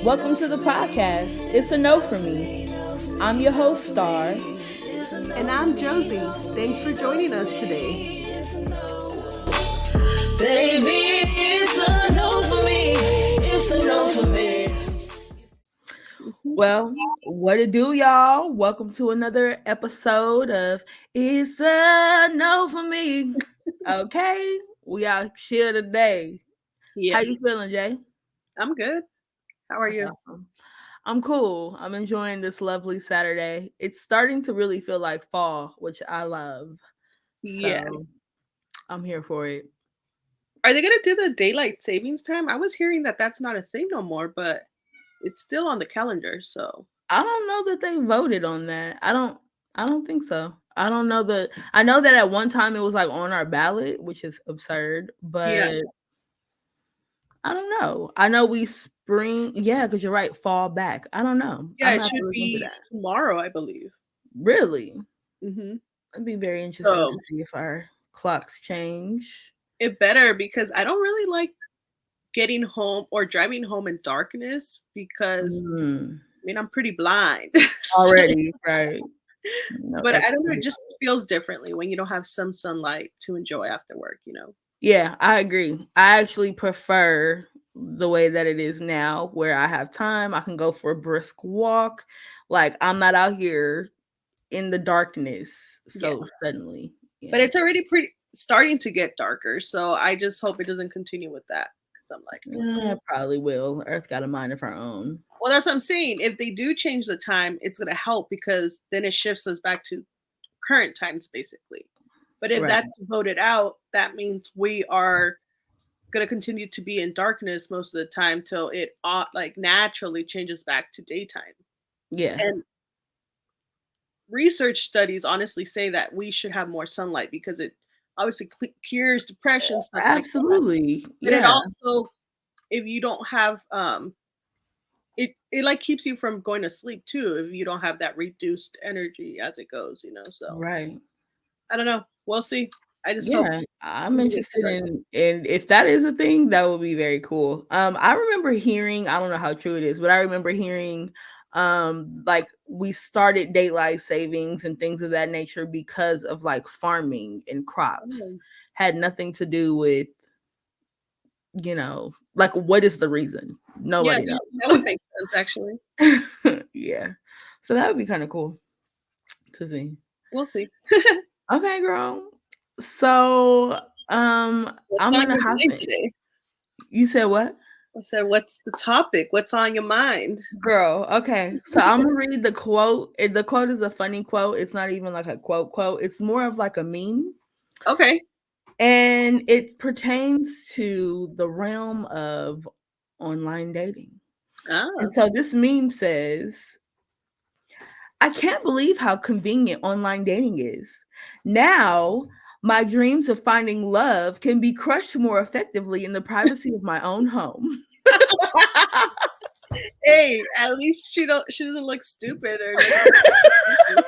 Welcome to the podcast. It's a no for me. I'm your host, Star. And I'm Josie. Thanks for joining us today. Baby, it's a no for me. It's a no for me. Well, what it do, y'all? Welcome to another episode of It's a No for Me. Okay, we out here today. Yeah, How you feeling, Jay? I'm good. How are That's you? awesome. I'm cool. I'm enjoying this lovely Saturday. It's starting to really feel like fall, which I love. Yeah. So I'm here for it. Are they going to do the daylight savings time? I was hearing that that's not a thing no more, but it's still on the calendar. So, I don't know that they voted on that. I don't think so. I don't know that I know that at one time it was like on our ballot, which is absurd, yeah. but I don't know. I know we spring, yeah, because you're right, fall back. I don't know. Yeah, I'm it not should looking into be that. tomorrow, I believe. Really? Mm-hmm. It'd be very interesting to So, see if our clocks change. it better because I don't really like getting home or driving home in darkness because, Mm, I'm pretty blind. So, already, right. No but I don't know. It excuse. just feels differently when you don't have some sunlight to enjoy after work. Yeah, I agree. I actually prefer the way that it is now, where I have time, I can go for a brisk walk. Like I'm not out here in the darkness Yeah. so suddenly. But Yeah. it's already pretty starting to get darker, so I just hope it doesn't continue with that. Because I'm like, Yeah, it probably will. Earth got a mind of her own. well, that's what I'm saying. If they do change the time, it's gonna help because then it shifts us back to current times, basically. But if Right. that's voted out, that means we are gonna continue to be in darkness most of the time till it like naturally changes back to daytime. Yeah. And research studies honestly say that we should have more sunlight because it obviously cures depression, stuff like that. Absolutely. But it Yeah. also, if you don't have it like keeps you from going to sleep too if you don't have that reduced energy as it goes. So Right. I don't know. We'll see. I just hope Yeah, it I'm doesn't get interested dark. in if that is a thing, that would be very cool. I remember hearing, I don't know how true it is, but I remember hearing like we started daylight savings and things of that nature because of like farming and crops. Oh, Had nothing to do with, like what is the reason? yeah, Nobody that would make sense actually. knows. Yeah. So that would be kind of cool to see. We'll see. Okay, girl. So What's I'm on gonna your hop mind in. today? You said what? I said, what's the topic? What's on your mind? Girl, okay. So I'm gonna read the quote. The quote is a funny quote. It's not even like a quote. It's more of like a meme. Okay. And it pertains to the realm of online dating. Ah. And so this meme says, I can't believe how convenient online dating is. Now, my dreams of finding love can be crushed more effectively in the privacy of my own home. Hey, at least she doesn't look stupid or like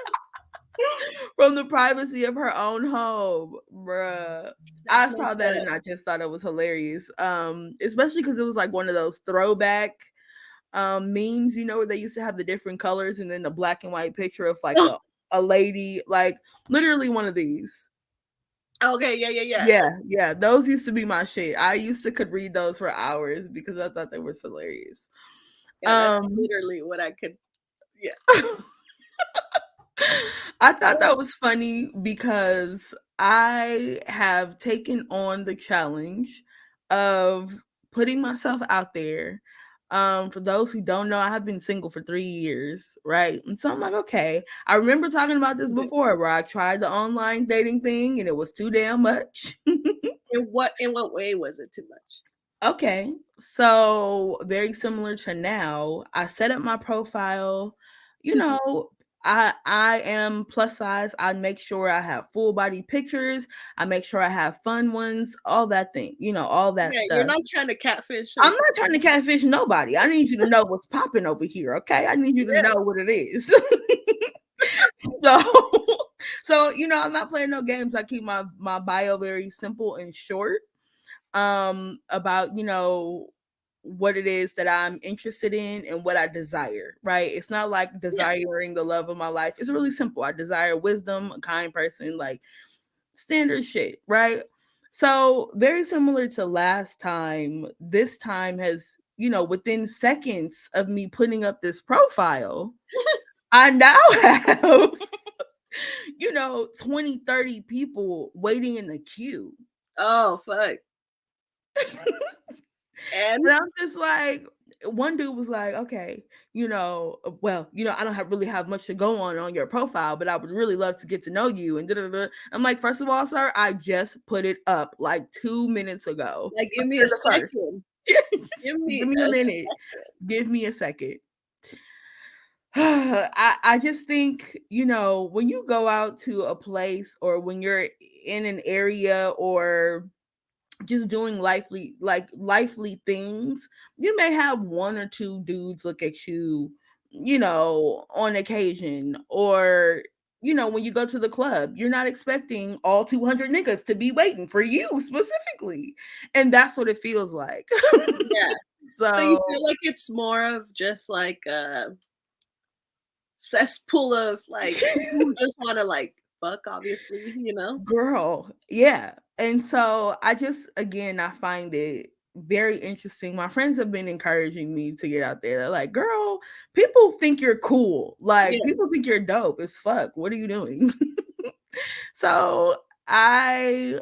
From the privacy of her own home, bruh. I that's saw messed that up. and I just thought it was hilarious. Especially because it was like one of those throwback memes, where they used to have the different colors and then the black and white picture of like a lady, like literally one of these. Okay, yeah. Yeah, those used to be my shit. I used to could read those for hours because I thought they were hilarious. Yeah, that's Um literally what I could. Yeah. I thought that was funny because I have taken on the challenge of putting myself out there. For those who don't know, I have been single for 3 years, right? And so I'm like, okay. I remember talking about this Okay. before where I tried the online dating thing and it was too damn much. In what way was it too much? Okay. So very similar to now, I set up my profile, you Mhm. know, I am plus size. I make sure I have full body pictures. I make sure I have fun ones, all that thing, all that Yeah, you're stuff. not trying to catfish I'm or not trying to catfish nobody. I need you to know what's popping over here, okay? I need you to yeah. know what it is. so I'm not playing no games. I keep my bio very simple and short about what it is that I'm interested in and what I desire, right? It's not like Yeah. desiring the love of my life. It's really simple. I desire wisdom, a kind person, like standard shit, right? So, very similar to last time, this time has, within seconds of me putting up this profile, I now have, 20, 30 people waiting in the queue. Oh fuck. And And I'm just like, one dude was like, okay, I don't really have much to go on your profile, but I would really love to get to know you. And da-da-da. I'm like, first of all, sir, I just put it up like 2 minutes ago. like, give Like, me a you're the first. second. Give Give me me a a minute. Give me a second. I just think, when you go out to a place or when you're in an area or just doing lively things, you may have one or two dudes look at you, on occasion, or when you go to the club, you're not expecting all 200 niggas to be waiting for you specifically, and that's what it feels like. yeah. So you So, feel like it's more of just like a cesspool of like people who just want to like fuck, obviously, you know? girl, yeah. And so I find it very interesting. My friends have been encouraging me to get out there. They're like, girl, people think you're cool. Like, Yeah. people think you're dope as fuck. What are you doing? So I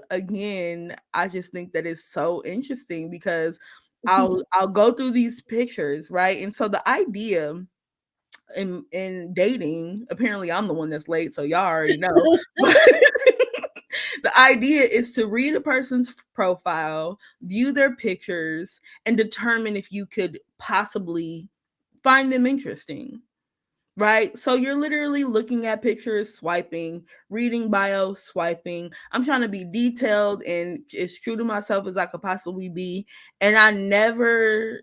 just think that it's so interesting because I'll go through these pictures, right? And so the idea in dating, apparently I'm the one that's late, so y'all already know. But the idea is to read a person's profile, view their pictures, and determine if you could possibly find them interesting. Right? So you're literally looking at pictures, swiping, reading bios, swiping. I'm trying to be detailed and as true to myself as I could possibly be. And I never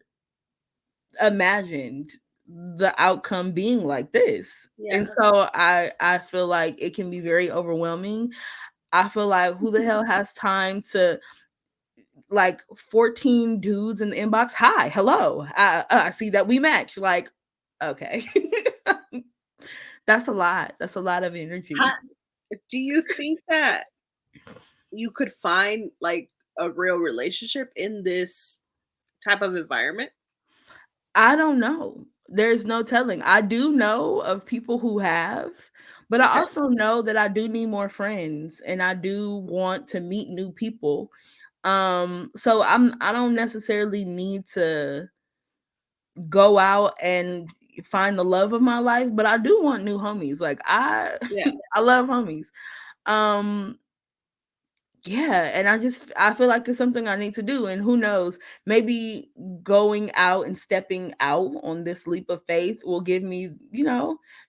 imagined the outcome being like this. And Yeah. so I feel like it can be very overwhelming. I feel like who the hell has time to like 14 dudes in the inbox? Hi, hello. I see that we match. Like, okay. That's a lot. That's a lot of How, energy. do you think that you could find like a real relationship in this type of environment? I don't know. There's no telling. I do know of people who have, but I Okay. also know that I do need more friends and I do want to meet new people. So I don't necessarily need to go out and find the love of my life, but I do want new homies. Like I Yeah. I love homies. Um Yeah, and I feel like it's something I need to do, and who knows, maybe going out and stepping out on this leap of faith will give me,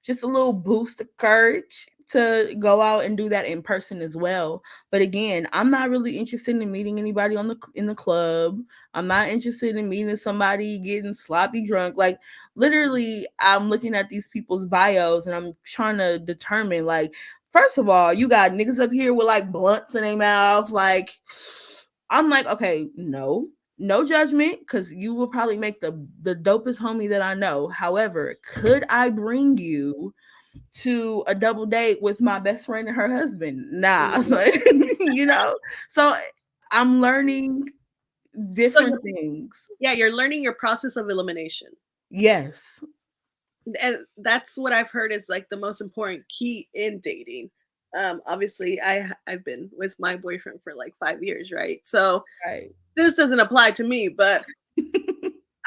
just a little boost of courage to go out and do that in person as well. But again, I'm not really interested in meeting anybody in the club. I'm not interested in meeting somebody getting sloppy drunk. Like literally, I'm looking at these people's bios and I'm trying to determine like, first of all, you got niggas up here with like blunts in their mouth. Like, I'm like, okay, no judgment, because you will probably make the dopest homie that I know. However, could I bring you to a double date with my best friend and her husband? Nah, Mhm. so, So I'm learning So different you're, things. yeah, you're learning your process of elimination. Yes, And that's what I've heard is like the most important key in dating. Obviously I've been with my boyfriend for like 5 years, right? So right. this doesn't apply to me, but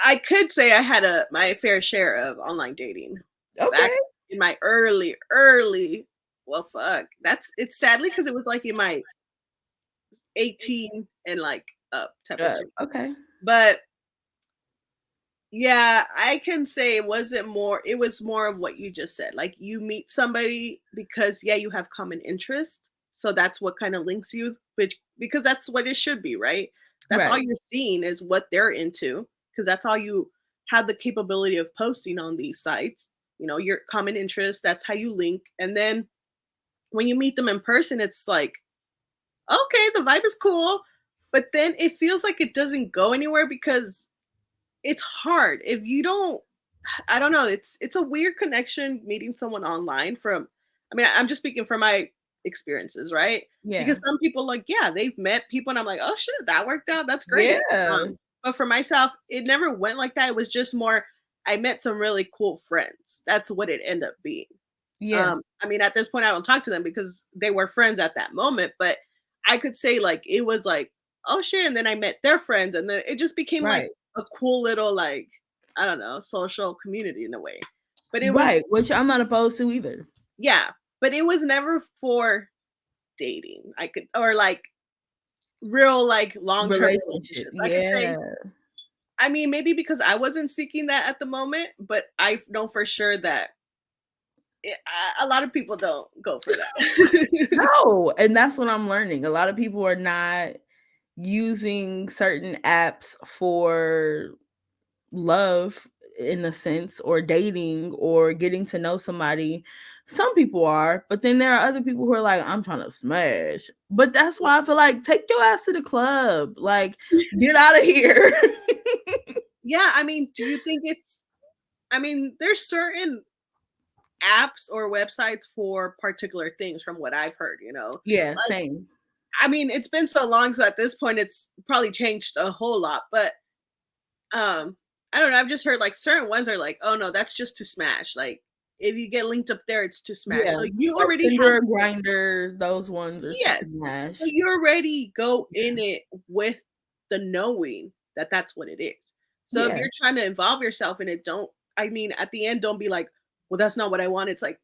I could say I had my fair share of online dating back Okay. in my early. Well, fuck. That's it's sadly because it was like in my 18 and like up type of shit. Okay. But yeah, I can say it was more of what you just said. Like you meet somebody because yeah, you have common interest. So that's what kind of links you, which because that's what it should be, right? That's all Right. you're seeing is what they're into, because that's all you have the capability of posting on these sites. You know, your common interest, that's how you link. And then when you meet them in person, it's like, okay, the vibe is cool, but then it feels like it doesn't go anywhere because it's hard if you don't. I don't know. It's a weird connection meeting someone online from. I mean, I'm just speaking from my experiences, right? Yeah. Because some people like, yeah, they've met people, and I'm like, oh shit, that worked out. That's great. Yeah. But for myself, it never went like that. It was just more. I met some really cool friends. That's what it ended up being. Yeah. I mean, at this point, I don't talk to them because they were friends at that moment. But I could say like it was like, oh shit, and then I met their friends, and then it just became like Right. a cool little like I don't know social community in a way. But it was Right. Which I'm not opposed to either. yeah, but it was never for dating. I could or like real like long term Relationship. relationships. I could say. Yeah. I mean, maybe because I wasn't seeking that at the moment, but I know for sure that a lot of people don't go for that. No. And that's what I'm learning. A lot of people are not using certain apps for love in a sense or dating or getting to know somebody. Some people are, but then there are other people who are like, I'm trying to smash. But that's why I feel like take your ass to the club. Like, get out of here. Yeah, I mean, do you think it's I mean, there's certain apps or websites for particular things from what I've heard, you know? Yeah, Like, same. I mean, it's been so long, so at this point it's probably changed a whole lot, but um, I don't know, I've just heard like certain ones are like, "Oh no, that's just to smash." Like if you get linked up there, it's to smash. Yeah. So you Like already have Tinder, Grinder, those ones are to yes. So smash. you already go Yeah. in it with the knowing that that's what it is. So if Yeah. you're trying to involve yourself in it, don't I mean, at the end, don't be like, "Well, that's not what I want." It's like,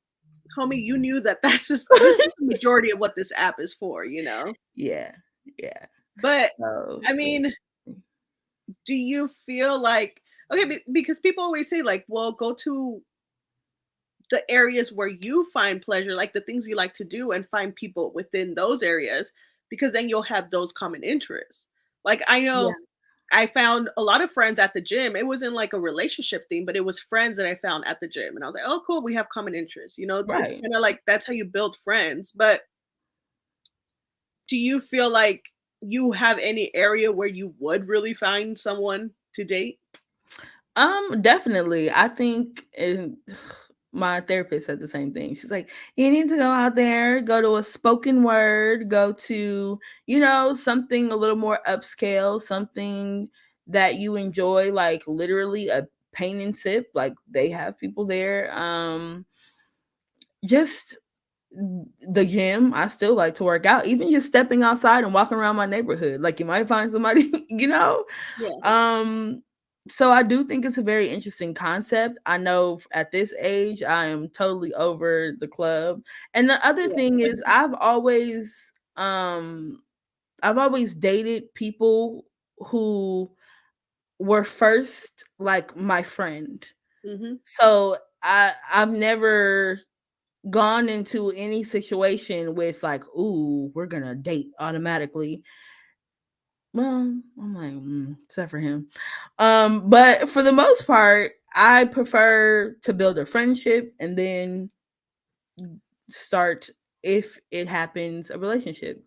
homie, you knew that that's just this is the majority of what this app is for, you know? Yeah. Yeah. But So I yeah. mean, do you feel like okay, because people always say like, well, go to the areas where you find pleasure, like the things you like to do, and find people within those areas, because then you'll have those common interests. Like I Yeah. know I found a lot of friends at the gym. It wasn't like a relationship thing, but it was friends that I found at the gym. And I was like, oh, cool, we have common interests. You know, it's Right. kind of like that's how you build friends. But do you feel like you have any area where you would really find someone to date? Definitely. I think and my therapist said the same thing. She's like, you need to go out there, go to a spoken word, go to, something a little more upscale, something that you enjoy, like literally a paint and sip. Like they have people there. Just the gym. I still like to work out, even just stepping outside and walking around my neighborhood. Like you might find somebody, you know. Yeah. Um, so I do think it's a very interesting concept. I know at this age, I am totally over the club. And the other Yeah. thing is I've always dated people who were first like my friend. Hmm. So I've never gone into any situation with like, ooh, we're gonna date automatically. Well, I'm like, except for him. But for the most part, I prefer to build a friendship and then start, if it happens, a relationship.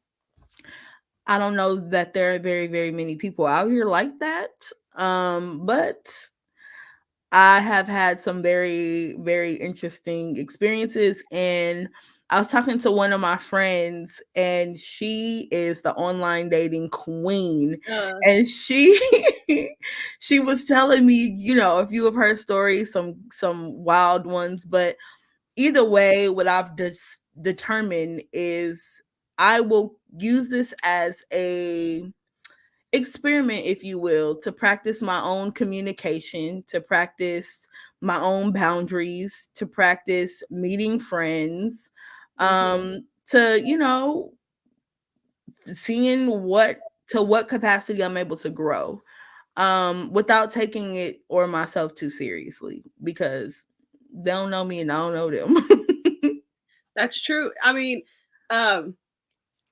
I don't know that there are very, very many people out here like that. But I have had some very, very interesting experiences. And I was talking to one of my friends, and she is the online dating queen. Uh, And she she was telling me, a few of her stories, some wild ones, but either way, what I've determined is I will use this as a experiment, if you will, to practice my own communication, to practice my own boundaries, to practice meeting friends, mhm. to, seeing what capacity I'm able to grow, without taking it or myself too seriously, because they don't know me and I don't know them. That's true. I mean, um,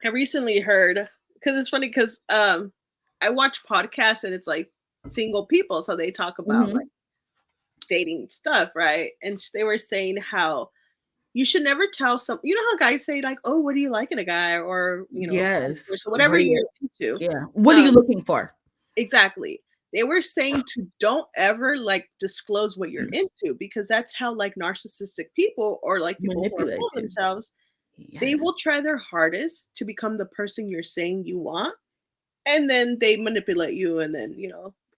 I recently heard because it's funny because I watch podcasts and it's like single people, so they talk about like Mhm. dating stuff, right? And they were saying how you should never tell some. You know how guys say like, "Oh, what do you like in a guy?" or vice Yes. versa, What whatever are you you're into. Yeah. What are you Um, looking for? exactly. they were saying to don't ever like disclose what you're into because that's how like narcissistic people or like people who are full Manipulate of you. themselves, they Yes. will try their hardest to become the person you're saying you want, and then they manipulate you, and then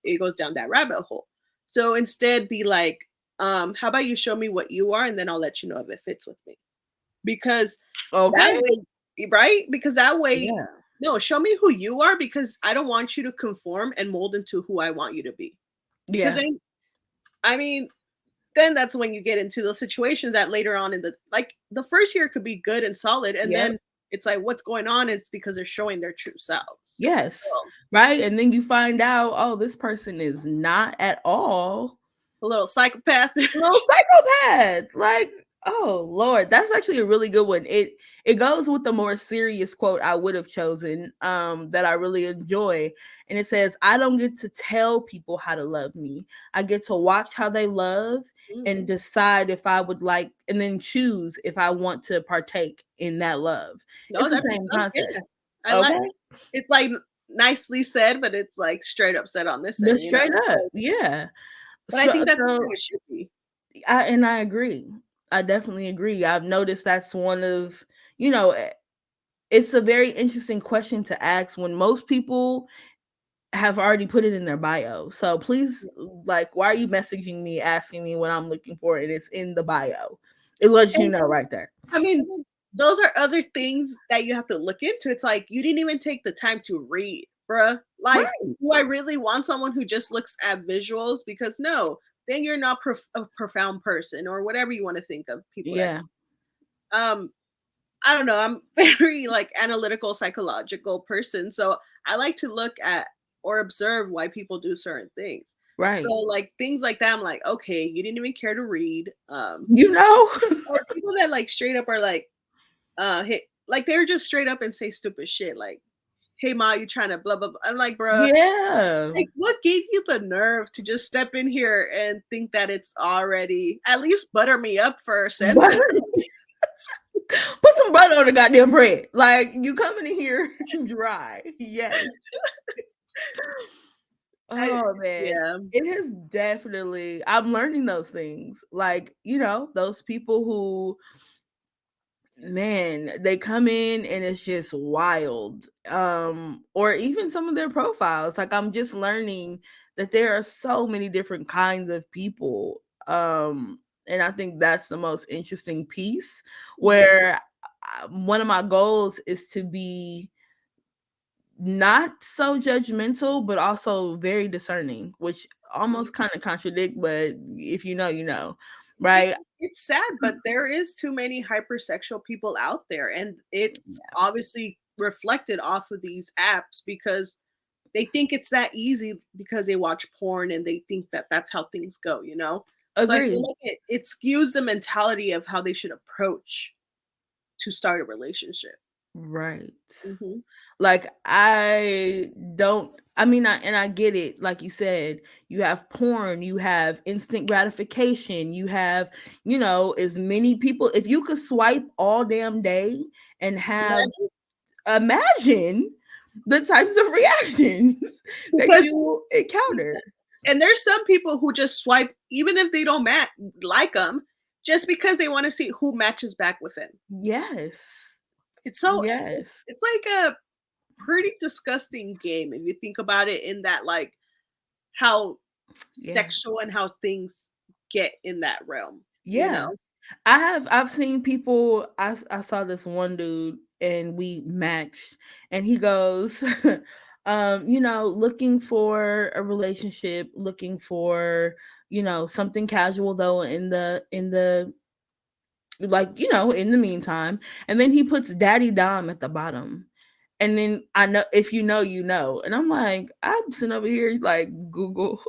it goes down that rabbit hole. So instead be like, how about you show me what you are, and then I'll let you know if it fits with me, because that Okay. way, right? Because that way, Yeah. no, show me who you are, because I don't want you to conform and mold into who I want you to be. Because Yeah. I mean, then that's when you get into those situations that later on in the like the first year could be good and solid, and Yep. then it's like what's going on? It's because they're showing their true selves. Yes. So Right. And then you find out, oh, this person is not at all a little psychopath. little psychopath. Like, oh Lord, that's actually a really good one. It goes with the more serious quote I would have chosen, that I really enjoy. And it says, I don't get to tell people how to love me. I get to watch how they love and Mm. decide if I would like, and then choose if I want to partake in that love. No, It's the that's same yeah. concept. I like. Okay. It's like nicely said, but it's like straight up said on this But end, straight up, yeah. But I So think that's how so it should be. I agree. I definitely agree. I've noticed that's one of, you know, it's a very interesting question to ask when most people have already put it in their bio. So please, like, why are you messaging me asking me what I'm looking for? And it's in the bio. It lets you know right there. I mean, those are other things that you have to look into. It's like you didn't even take the time to read, bruh. Like, Right. do I really want someone who just looks at visuals? Because no, then you're not a profound person or whatever you want to think of people that. Yeah. Um, I don't know. I'm very like analytical, psychological person, so I like to look at or observe why people do certain things. So Right. like things like that, I'm like, okay, you didn't even care to read. You know? Or people that like straight up are like, hey, like they're just straight up and say stupid shit like, "Hey, ma, you trying to blah blah blah." I'm like, bruh, Yeah. like what gave you the nerve to just step in here and think that it's already at least butter me up for a sentence? Butter. Put some butter on the goddamn bread. Like, you coming in here dry. Yes. I, Oh man, yeah, it has definitely. I'm learning those things. Like, those people who, man, they come in and it's just wild. Or even some of their profiles. Like, I'm just learning that there are so many different kinds of people. And I think that's the most interesting piece mhm, where one of my goals is to be not so judgmental, but also very discerning, which mhm. almost kind of contradict, but if you know, you know, It, right? it's sad, but there is too many hypersexual people out there, and it's obviously reflected off of these apps because they think it's that easy because they watch porn and they think that that's how things go, you know? So I feel Agreed. like it skews the mentality of how they should approach to start a relationship. Right. Hmm. Like, I don't, I mean, I get it. Like you said, you have porn, you have instant gratification, you have, as many people. If you could swipe all damn day and have, imagine the types of reactions that Because you encounter. and there's some people who just swipe even if they don't like them just because they want to see who matches back with them. Yes. It's so Yes. it's like a pretty disgusting game if you think about it in that like how Yeah. sexual and how things get in that realm, you Yeah. know? I've seen people. I saw this one dude and we matched, and he goes, looking for a relationship, looking for, something casual though in the like, in the meantime. And then he puts Daddy Dom at the bottom. And then I know, if you know, you know. And I'm like, I'm sitting over here like Google.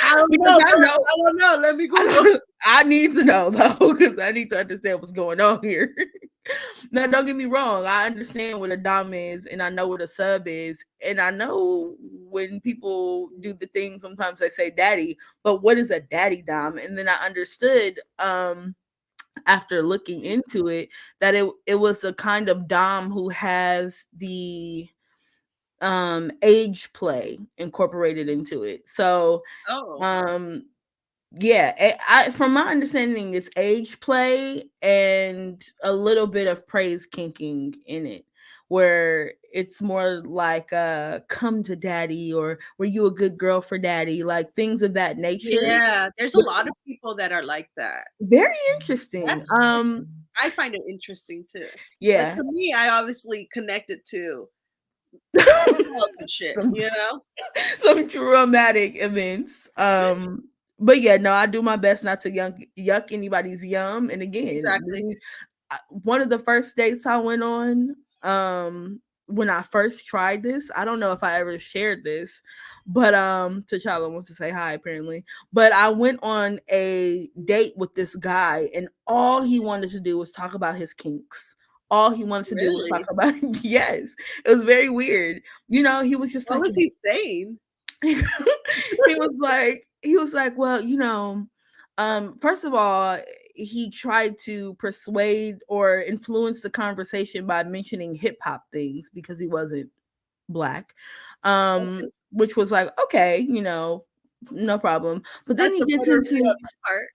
I don't Because know, I girl. know I don't know. Let me Google. I need to know though, because I need to understand what's going on here. Now, don't get me wrong. I understand what a dom is, and I know what a sub is, and I know when people do the thing, sometimes they say daddy, but what is a daddy dom? And then I understood, after looking into it, that it was the kind of dom who has the age play incorporated into it. So Oh, um yeah, from my understanding, it's age play and a little bit of praise kinking in it, where it's more like come to daddy, or were you a good girl for daddy, like things of that nature. yeah. There's a But lot of people that are like that. very interesting. That's it's I find it interesting too. But Yeah. to me, I obviously connect it to some childhood shit, some you know? some traumatic events. But yeah, no, I do my best not to yuck anybody's yum. And again, Exactly. one of the first dates I went on, when I first tried this, I don't know if I ever shared this, but T'Challa wants to say hi apparently. But I went on a date with this guy, and all he wanted to do was talk about his kinks. All he wanted to do was talk Really? about yes. It was very weird. He was just What like was he saying? he was like, well, first of all, he tried to persuade or influence the conversation by mentioning hip hop things because he wasn't black. Okay. Which was like, okay, no problem. But then That's he the gets butter me into up part.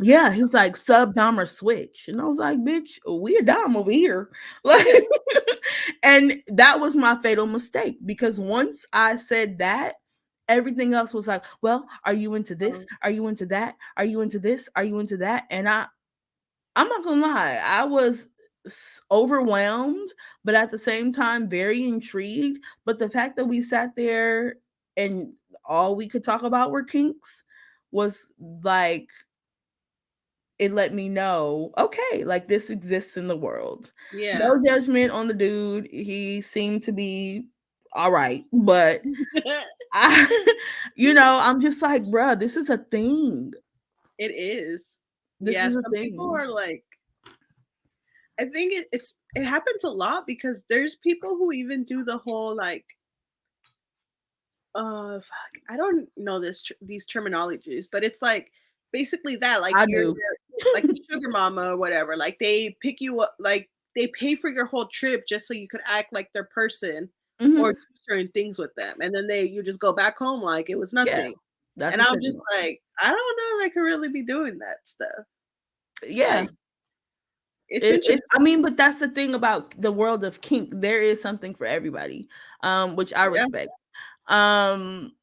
yeah, he was like sub dom or switch. And I was like, bitch, we a dom over here. Like and that was my fatal mistake because once I said that, everything else was like, well, are you into this? Um, Are you into that? Are you into this? Are you into that? And I'm not gonna lie, I was overwhelmed, but at the same time, very intrigued. But the fact that we sat there and all we could talk about were kinks was like, it let me know, okay, like this exists in the world. yeah. No judgment on the dude. He seemed to be all right, but I, I'm just like, bruh, this is a thing. It is. This Yeah, is a some people thing. are like I think it happens a lot because there's people who even do the whole like fuck, I don't know these terminologies, but it's like basically that like I you're do. like a sugar mama or whatever. Like they pick you up, like they pay for your whole trip just so you could act like their person or Mhm. do certain things with them, and then you just go back home like it was Yeah, nothing. that's And what I'm they're just doing. like, I don't know if I could really be doing that stuff. Yeah. Like it's interesting. I mean, but that's the thing about the world of kink. There is something for everybody, which I Yeah, respect. Um,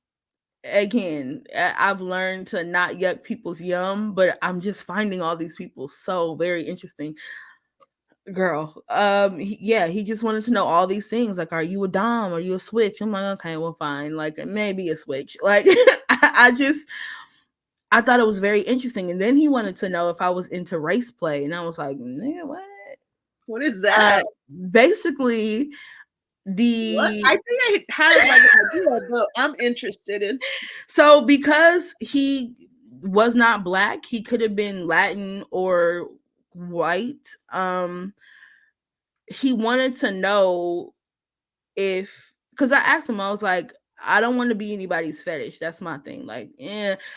Again, I've learned to not yuck people's yum, but I'm just finding all these people so very interesting. Girl, yeah, he just wanted to know all these things. Like, are you a dom? Are you a switch? I'm like, okay, well, fine. Like, maybe a switch. Like, I thought it was very interesting. And then he wanted to know if I was into race play, and I was like, yeah, what? what is Uh, that? Basically, What? the I think I had like an idea, but I'm interested in. so because he was not black, he could have been Latin or white. He wanted to know if, because I asked him, I was like, I don't want to be anybody's fetish. That's my thing. Like,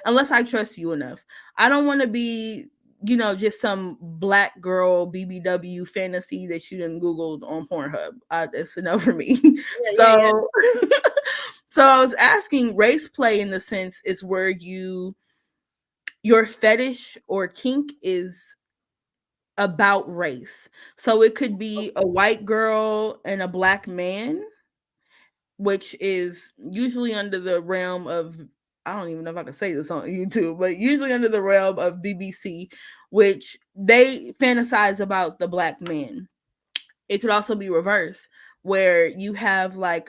unless I trust you enough. I don't want to be, just some black girl BBW fantasy that you didn't Googled on Pornhub. That's enough for me. Yeah, yeah, yeah. So, so I was asking, race play in the sense is where your fetish or kink is about race. So it could be a white girl and a black man, which is usually under the realm of, I don't even know if I can say this on YouTube, but usually under the realm of BBC, which they fantasize about the black man. It could also be reversed, where you have like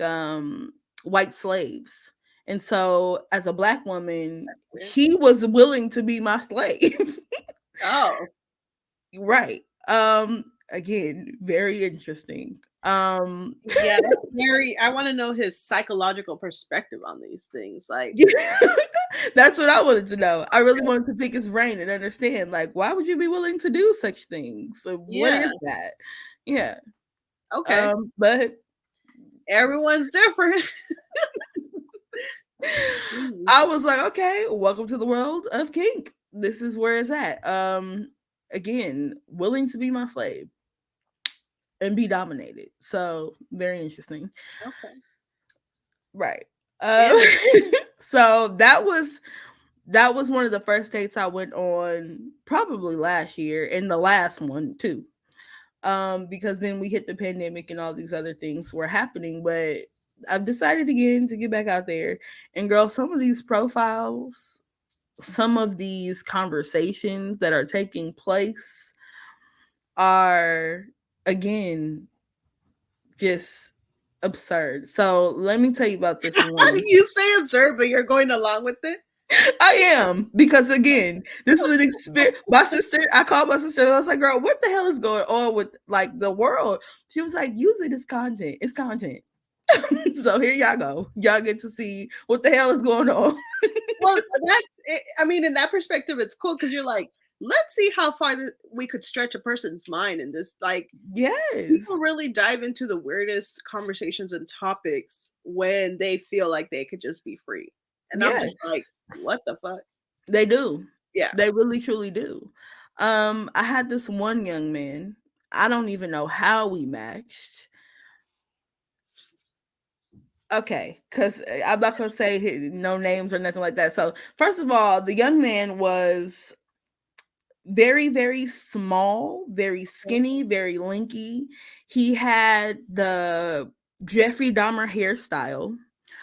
white slaves. And so as a black woman, Weird. he was willing to be my slave. Oh, Right. Again, very interesting. yeah, that's very I wanna know his psychological perspective on these things, like That's what I wanted to know. I really wanted to pick his brain and understand, like, why would you be willing to do such things? So what yeah, is that? Yeah. okay. But Everyone's different. Mm, I was like, okay, welcome to the world of kink. This is where it's at. Again, willing to be my slave and be dominated. So very interesting. okay. Right. Ew. So that was one of the first dates I went on probably last year, and the last one too. Because then we hit the pandemic and all these other things were happening, but I've decided again to get back out there. And girl, some of these profiles, some of these conversations that are taking place are again just absurd. So let me tell you about this one. You say absurd, but you're going along with it. I am, because again, this is an experience. My sister, I called my sister. I was like, "Girl, what the hell is going on with like the world?" She was like, "Use it as content. It's content." So here y'all go. Y'all get to see what the hell is going on. Well, that's it. I mean, in that perspective, it's cool because you're like, let's see how far we could stretch a person's mind in this. Like, Yes, people really dive into the weirdest conversations and topics when they feel like they could just be free. And I'm yes, just like, what the fuck? they do. Yeah. They really truly do. I had this one young man. I don't even know how we matched. Okay, because I'm not gonna say no names or nothing like that. So first of all, the young man was very, very small, very skinny, very lanky. He had the Jeffrey Dahmer hairstyle.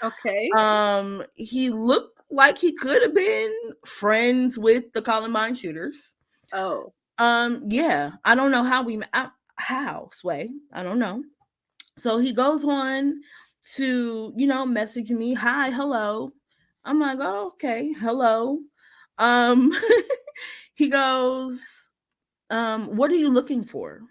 Okay. He looked like he could have been friends with the Columbine shooters. Oh. Yeah, I don't know how how Sway. I don't know. So he goes on to, message me, hi, hello. I'm like, oh, okay, hello. Um, he goes, what are you looking for?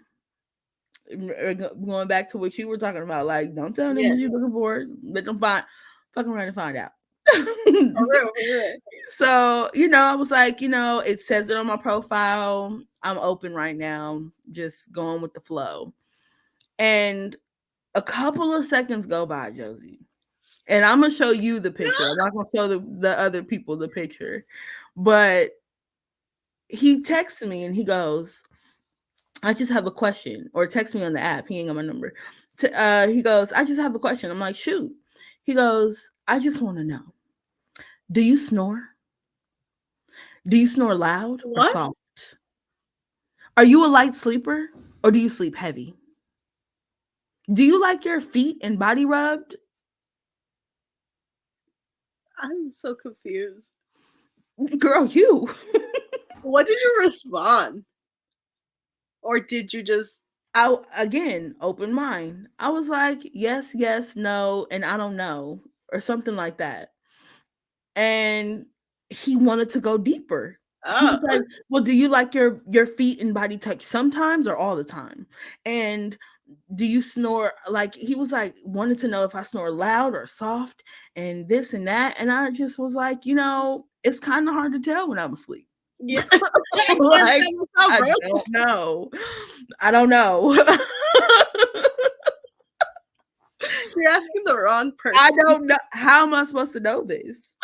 Going back to what you were talking about, like, don't tell them Yeah. what you're looking for. Let them fucking around and find out. For real, for real. So, I was like, it says it on my profile. I'm open right now, just going with the flow. And a couple of seconds go by, Josie. And I'm gonna show you the picture. I'm not gonna show the other people the picture. But he texts me and he goes, I just have a question. Or text me on the app. He ain't got my number. He goes, I just have a question. I'm like, shoot. He goes, I just want to know. Do you snore? Do you snore loud or What? soft? Are you a light sleeper or do you sleep heavy? Do you like your feet and body rubbed? I'm so confused. Girl, you. What did you respond? Or did you just I again, open mind. I was like, yes, yes, no, and I don't know, or something like that. And he wanted to go deeper. He oh was like, well, do you like your feet and body touch sometimes or all the time? And do you snore, like he was like wanted to know if I snore loud or soft and this and that. And I just was like, it's kind of hard to tell when I'm asleep. yeah. Like, I Real. don't know. I don't know. You're asking the wrong I person. don't know. How am I supposed to know this?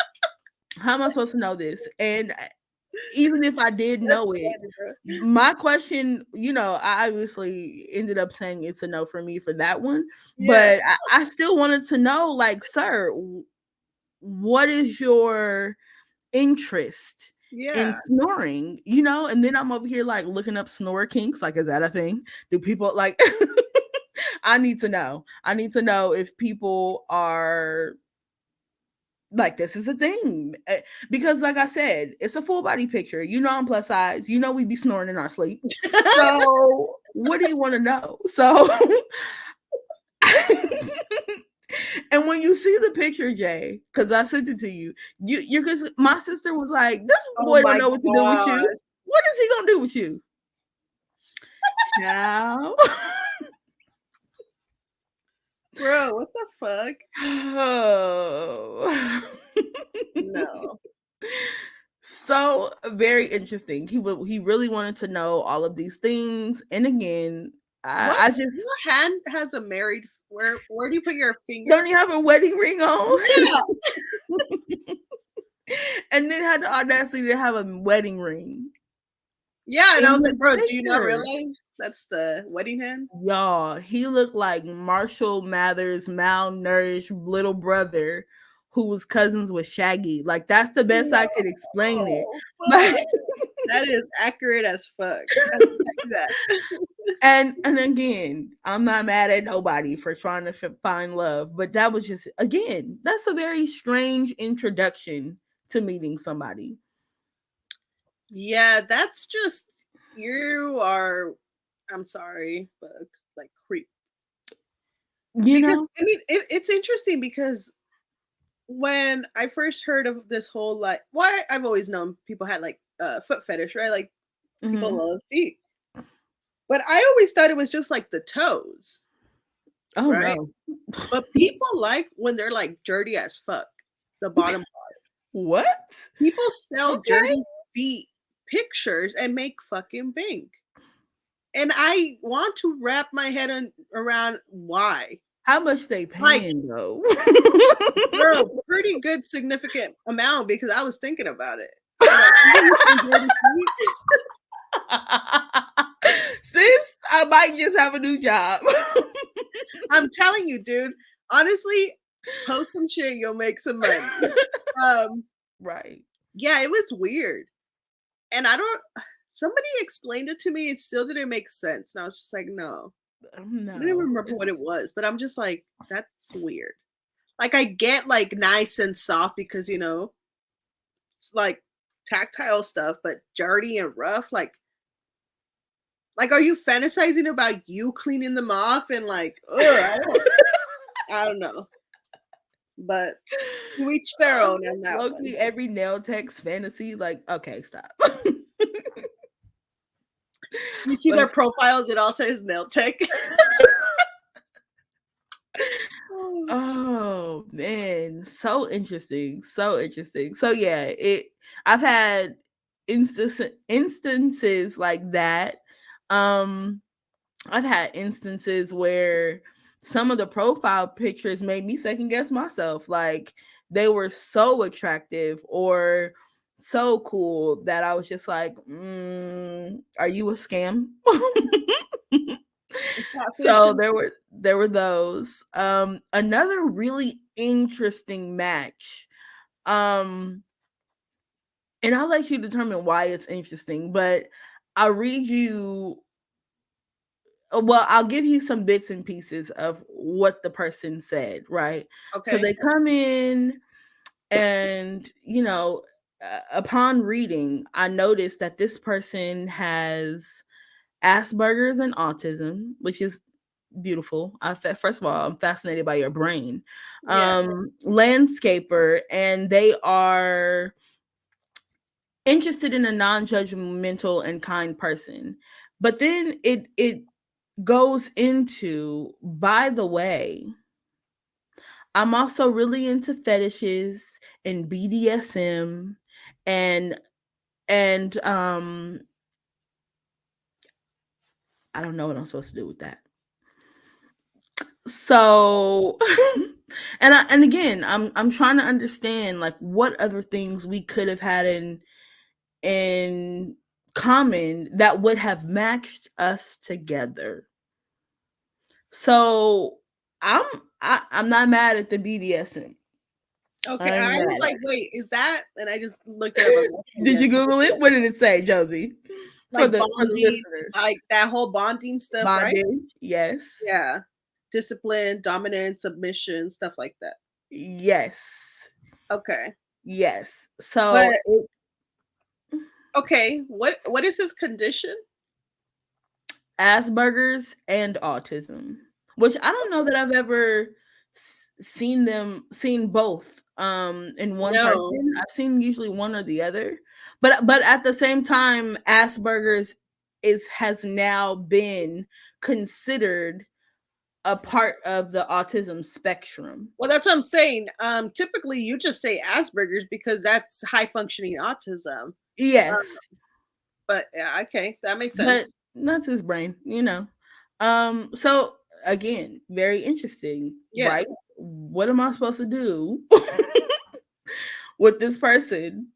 How am I supposed to know this? And even if I did That's know it, funny, bro. my question, I obviously ended up saying it's a no for me for that one. Yeah. But I still wanted to know, like, sir, what is your interest in Yeah. snoring? And then I'm over here like looking up snore kinks. Like, is that a thing? Do people like I need to know. I need to know if people are like, this is a thing. Because like I said, it's a full body picture. I'm plus size. We be snoring in our sleep. So what do you want to know? So and when you see the picture, Jay, because I sent it to you, you're because my sister was like, this Oh boy don't my know what to do with you. god. What is he gonna do with you? Now Bro, what the fuck? oh. No. So very interesting. He really wanted to know all of these things. And again, What I just what hand has a married where do you put your finger? don't you have a wedding ring on? Yeah. And then had the audacity to have a wedding ring. Yeah, and I in was like, his "Bro, do you not picture. realize that's the wedding hand?" Y'all, he looked like Marshall Mathers' malnourished little brother who was cousins with Shaggy. Like, that's the best I could explain it. No, Like, fuck. That is accurate as fuck. I can tell you that. and again, I'm not mad at nobody for trying to find love, but that was just, again, that's a very strange introduction to meeting somebody. Yeah, that's just you are I'm sorry, but like creep. You Because know? I mean, it's interesting because when I first heard of this whole like, why I've always known people had like foot fetish, right? Like people Mhm. love feet, but I always thought it was just like the toes, Oh, right? no. But people like when they're like dirty as fuck, the bottom. What? People sell Okay. dirty feet pictures and make fucking bank. And I want to wrap my head around why. How much they Like, paying, though? girl, pretty good significant amount because I was thinking about it. I was like, "Even with some dirty feet?" Sis, I might just have a new job. I'm telling you, dude. Honestly, post some shit, you'll make some money. Um, Right. yeah, it was weird. And I don't somebody explained it to me, it still didn't make sense. And I was just like, no. I don't even No. remember what it was, but I'm just like, that's weird. Like I get like nice and soft because it's like tactile stuff, but dirty and rough, like are you fantasizing about you cleaning them off and like, ugh, I don't know. But to each their own on that one. Low-key, every nail tech's fantasy, like, okay, stop. You see But their profiles, it all says nail tech. Oh, oh man, so interesting, so interesting. So yeah, I've had instances like that. Um, I've had instances where some of the profile pictures made me second guess myself. Like they were so attractive or so cool that I was just like, "Are you a scam?" catfish. So there were those. Another really interesting match. Um, and I'll let you determine why it's interesting, but I'll read you well, I'll give you some bits and pieces of what the person said, right? So Okay. they come in and, upon reading, I noticed that this person has Asperger's and autism, which is beautiful. First of all, I'm fascinated by your brain. Yeah. Landscaper, and they are interested in a non-judgmental and kind person. But then it goes into, by the way, I'm also really into fetishes and BDSM and and I don't know what I'm supposed to do with that. So and again, I'm trying to understand like what other things we could have had in common that would have matched us together. So I'm I'm not mad at the BDSM. Okay. I ain't I mad was like, at wait, is that? And I just looked it up. I'm it. Did you Google it? What did it say, Josie? For like the bonding, listeners. like that whole bonding stuff, right? Bondage, yes. Yeah. Discipline, dominance, submission, stuff like that. Yes. Okay. Yes. So But okay, what is his condition? Asperger's and autism, which I don't know that I've ever seen both in one No. person. I've seen usually one or the other. But at the same time, Asperger's has now been considered a part of the autism spectrum. Well, that's what I'm saying. Typically you just say Asperger's because that's high functioning autism. Um, Yes, but yeah, okay, that makes sense. but that's his brain. So again, very interesting, Yeah. right? What am I supposed to do with this person?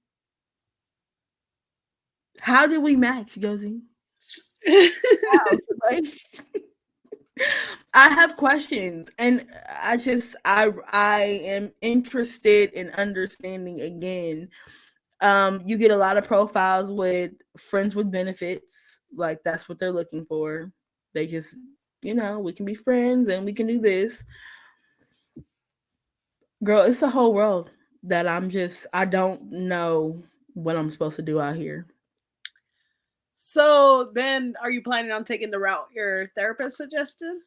How did we match, Josie? How? Like, I have questions, and I am interested in understanding again. You get a lot of profiles with friends with benefits, like that's what they're looking for. They just, we can be friends and we can do this. Girl, it's a whole world that I don't know what I'm supposed to do out here. So then, are you planning on taking the route your therapist suggested?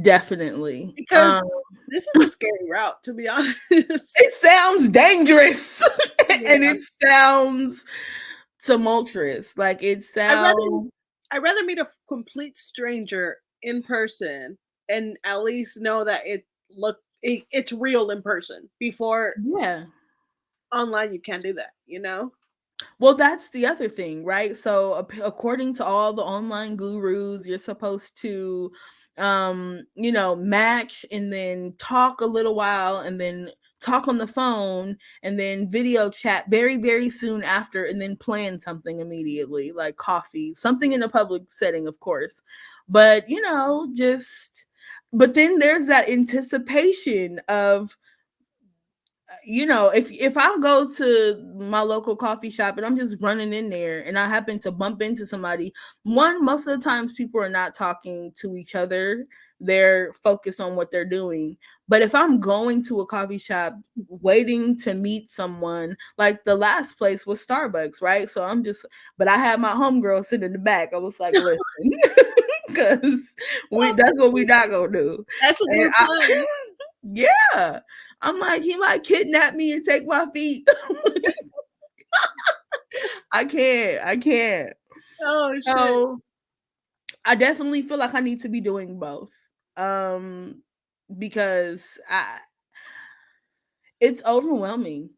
Definitely. Because this is a scary route, to be honest. It sounds dangerous and Yeah. it sounds tumultuous. Like it I'd rather sounds I'd rather meet a complete stranger in person and at least know that it's real in person before yeah. online you can't do that, you know? Well, that's the other thing, right? So, according to all the online gurus, you're supposed to, match and then talk a little while and then talk on the phone and then video chat very, very soon after and then plan something immediately, like coffee, something in a public setting, of course. But, but then there's that anticipation of if I go to my local coffee shop and I'm just running in there and I happen to bump into somebody, most of the times people are not talking to each other. They're focused on what they're doing. But if I'm going to a coffee shop waiting to meet someone, like the last place was Starbucks, right? But I had my homegirl sitting in the back. I was like, listen, because that's what we not gonna do. That's a And good plan. yeah. I'm like, he might kidnap me and take my feet. I can't. I can't. Oh shit. So I definitely feel like I need to be doing both. Because it's overwhelming.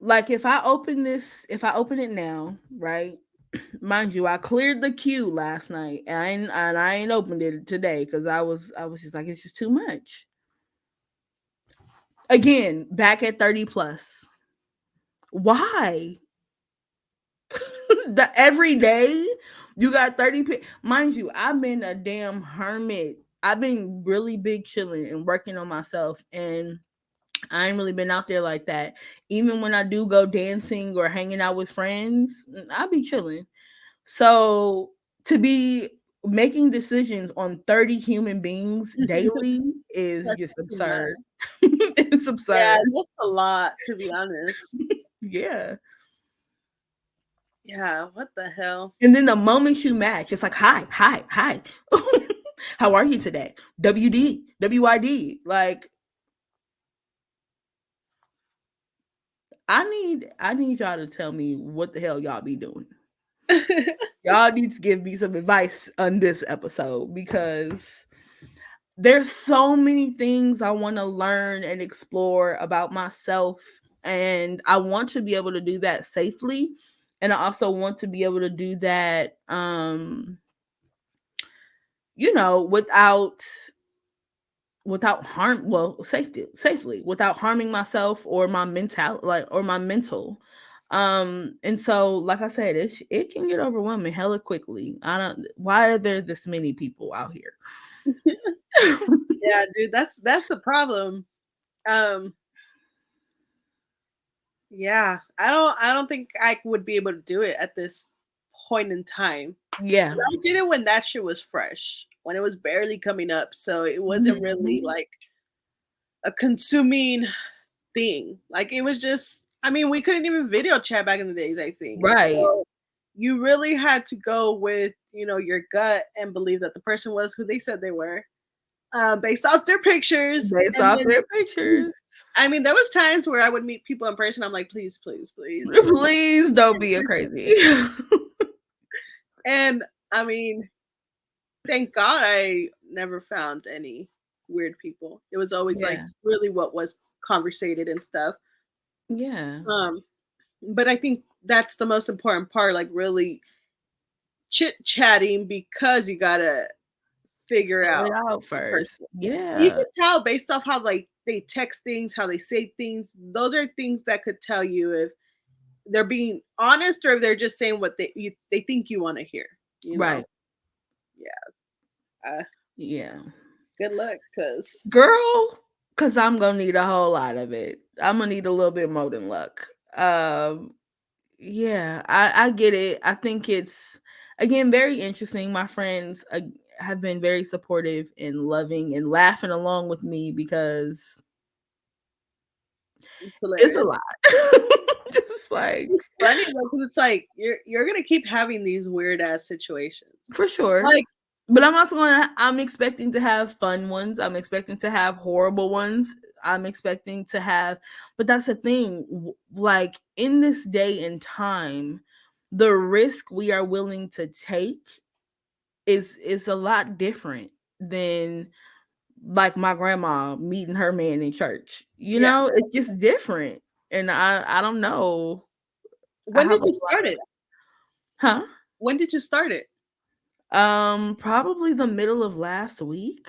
Like if I open it now, right? Mind you, I cleared the queue last night and I ain't opened it today because I was just like, it's just too much. Again, back at 30 plus. Why? Every day you got 30 mind you, I've been a damn hermit. I've been really big chilling and working on myself, and I ain't really been out there like that. Even when I do go dancing or hanging out with friends, I be chilling. So to be making decisions on 30 human beings daily is That's just too much. absurd. It's Yeah, absurd. that's a lot, to be honest. Yeah. Yeah, what the hell? And then the moment you match, it's like, hi, hi, hi. How are you today? WD, WID. Like, I need y'all to tell me what the hell y'all be doing. Y'all need to give me some advice on this episode because there's so many things I want to learn and explore about myself. And I want to be able to do that safely. And I also want to be able to do that without harm well safely without harming myself or my mental or my mental. And so like I said, it can get overwhelming hella quickly. I don't Why are there this many people out here? Yeah, dude, that's the problem. Um, yeah, I don't think I would be able to do it at this point in time. Yeah. I did it when that shit was fresh, when it was barely coming up, so it wasn't really Mhm. like a consuming thing. Like it was just, I mean, we couldn't even video chat back in the days, I think. Right. So you really had to go with, your gut and believe that the person was who they said they were, based off their pictures. Based And off then, their pictures. I mean, there was times where I would meet people in person. I'm like, please, please, please. Please don't be a crazy. And I mean, thank God I never found any weird people. It was always like Yeah. really what was conversated and stuff. Yeah. Um, but I think that's the most important part, like really chit chatting because you gotta figure Fill out it out the first. person. You Yeah. can tell based off how like they text things, how they say things. Those are things that could tell you if they're being honest or if they're just saying what they think you want to hear, you know? Right. Yeah. Uh, Yeah. good luck, cause Girl, because I'm gonna need a whole lot of it. I'm gonna need a little bit more than luck. Yeah, I get it. I think it's again very interesting. My friends have been very supportive and loving and laughing along with me because it's it's a hilarious. lot. Just like It's funny though, cause it's like you're gonna keep having these weird ass situations. for sure. Like, But I'm expecting to have fun ones. I'm expecting to have horrible ones. I'm expecting to have but that's the thing. Like in this day and time, the risk we are willing to take is a lot different than like my grandma meeting her man in church. You yeah. know, it's just different. And I don't know. I When have did a you lot start of it? huh? When did you start it? Probably the middle of last week.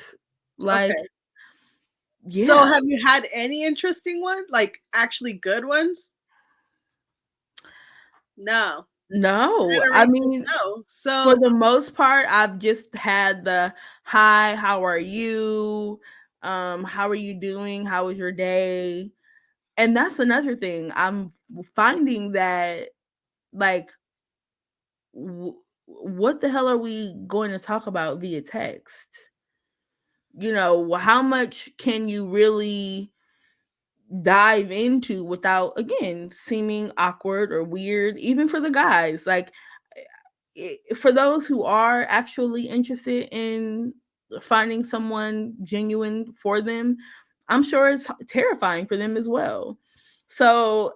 Like, Okay. So yeah. have you had any interesting ones? Like actually good ones? No. No. That I already says mean, no. for So the most part, I've just had the hi, how are you? How are you doing? How was your day? And that's another thing. I'm finding that like what the hell are we going to talk about via text? You know, how much can you really dive into without again seeming awkward or weird even for the guys like for those who are actually interested in finding someone genuine for them, I'm sure it's terrifying for them as well. So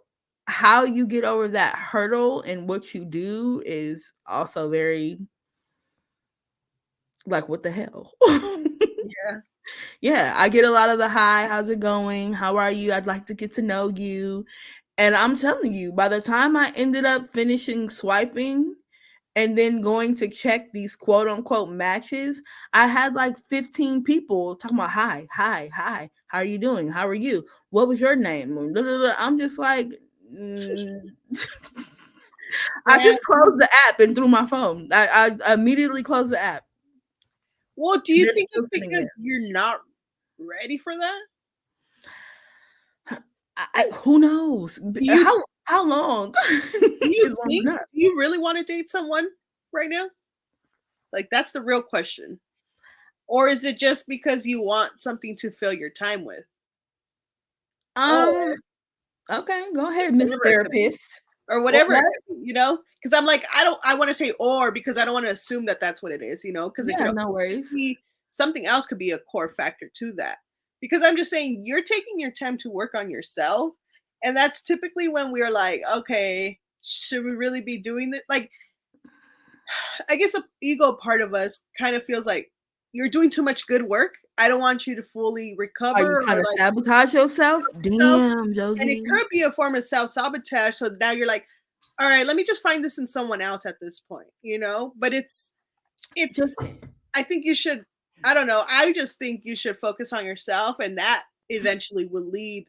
how you get over that hurdle and what you do is also very like what the hell. yeah. Yeah, I get a lot of the hi, how's it going? How are you? I'd like to get to know you. And I'm telling you, by the time I ended up finishing swiping and then going to check these quote unquote matches, I had like 15 people talking about hi, hi, hi. How are you doing? How are you? What was your name? I'm just like, mm. I Yeah. just closed the app and threw my phone. I immediately closed the app. Well, do you They're think still it's sitting there. because you're not ready for that? Who knows? Do you How long is long enough? do you really want to date someone right now? Like that's the real question. Or is it just because you want something to fill your time with? Or Um, okay, go ahead, Miss whatever it could be. Therapist. Or What whatever it could be, you know? Because I'm like, I want to say or because I don't want to assume that that's what it is, you know? Because it yeah, could no also worries. be something else could be a core factor to that. Because I'm just saying you're taking your time to work on yourself. And that's typically when we're like, okay, should we really be doing this? Like, I guess the ego part of us kind of feels like you're doing too much good work. I don't want you to fully Are you recover trying or to like sabotage yourself? yourself. Damn, And it Josie. could be a form of self-sabotage. So now you're like, all right, let me just find this in someone else at this point, you know? But Just it's I think you should I don't know. I just think you should focus on yourself and that eventually will lead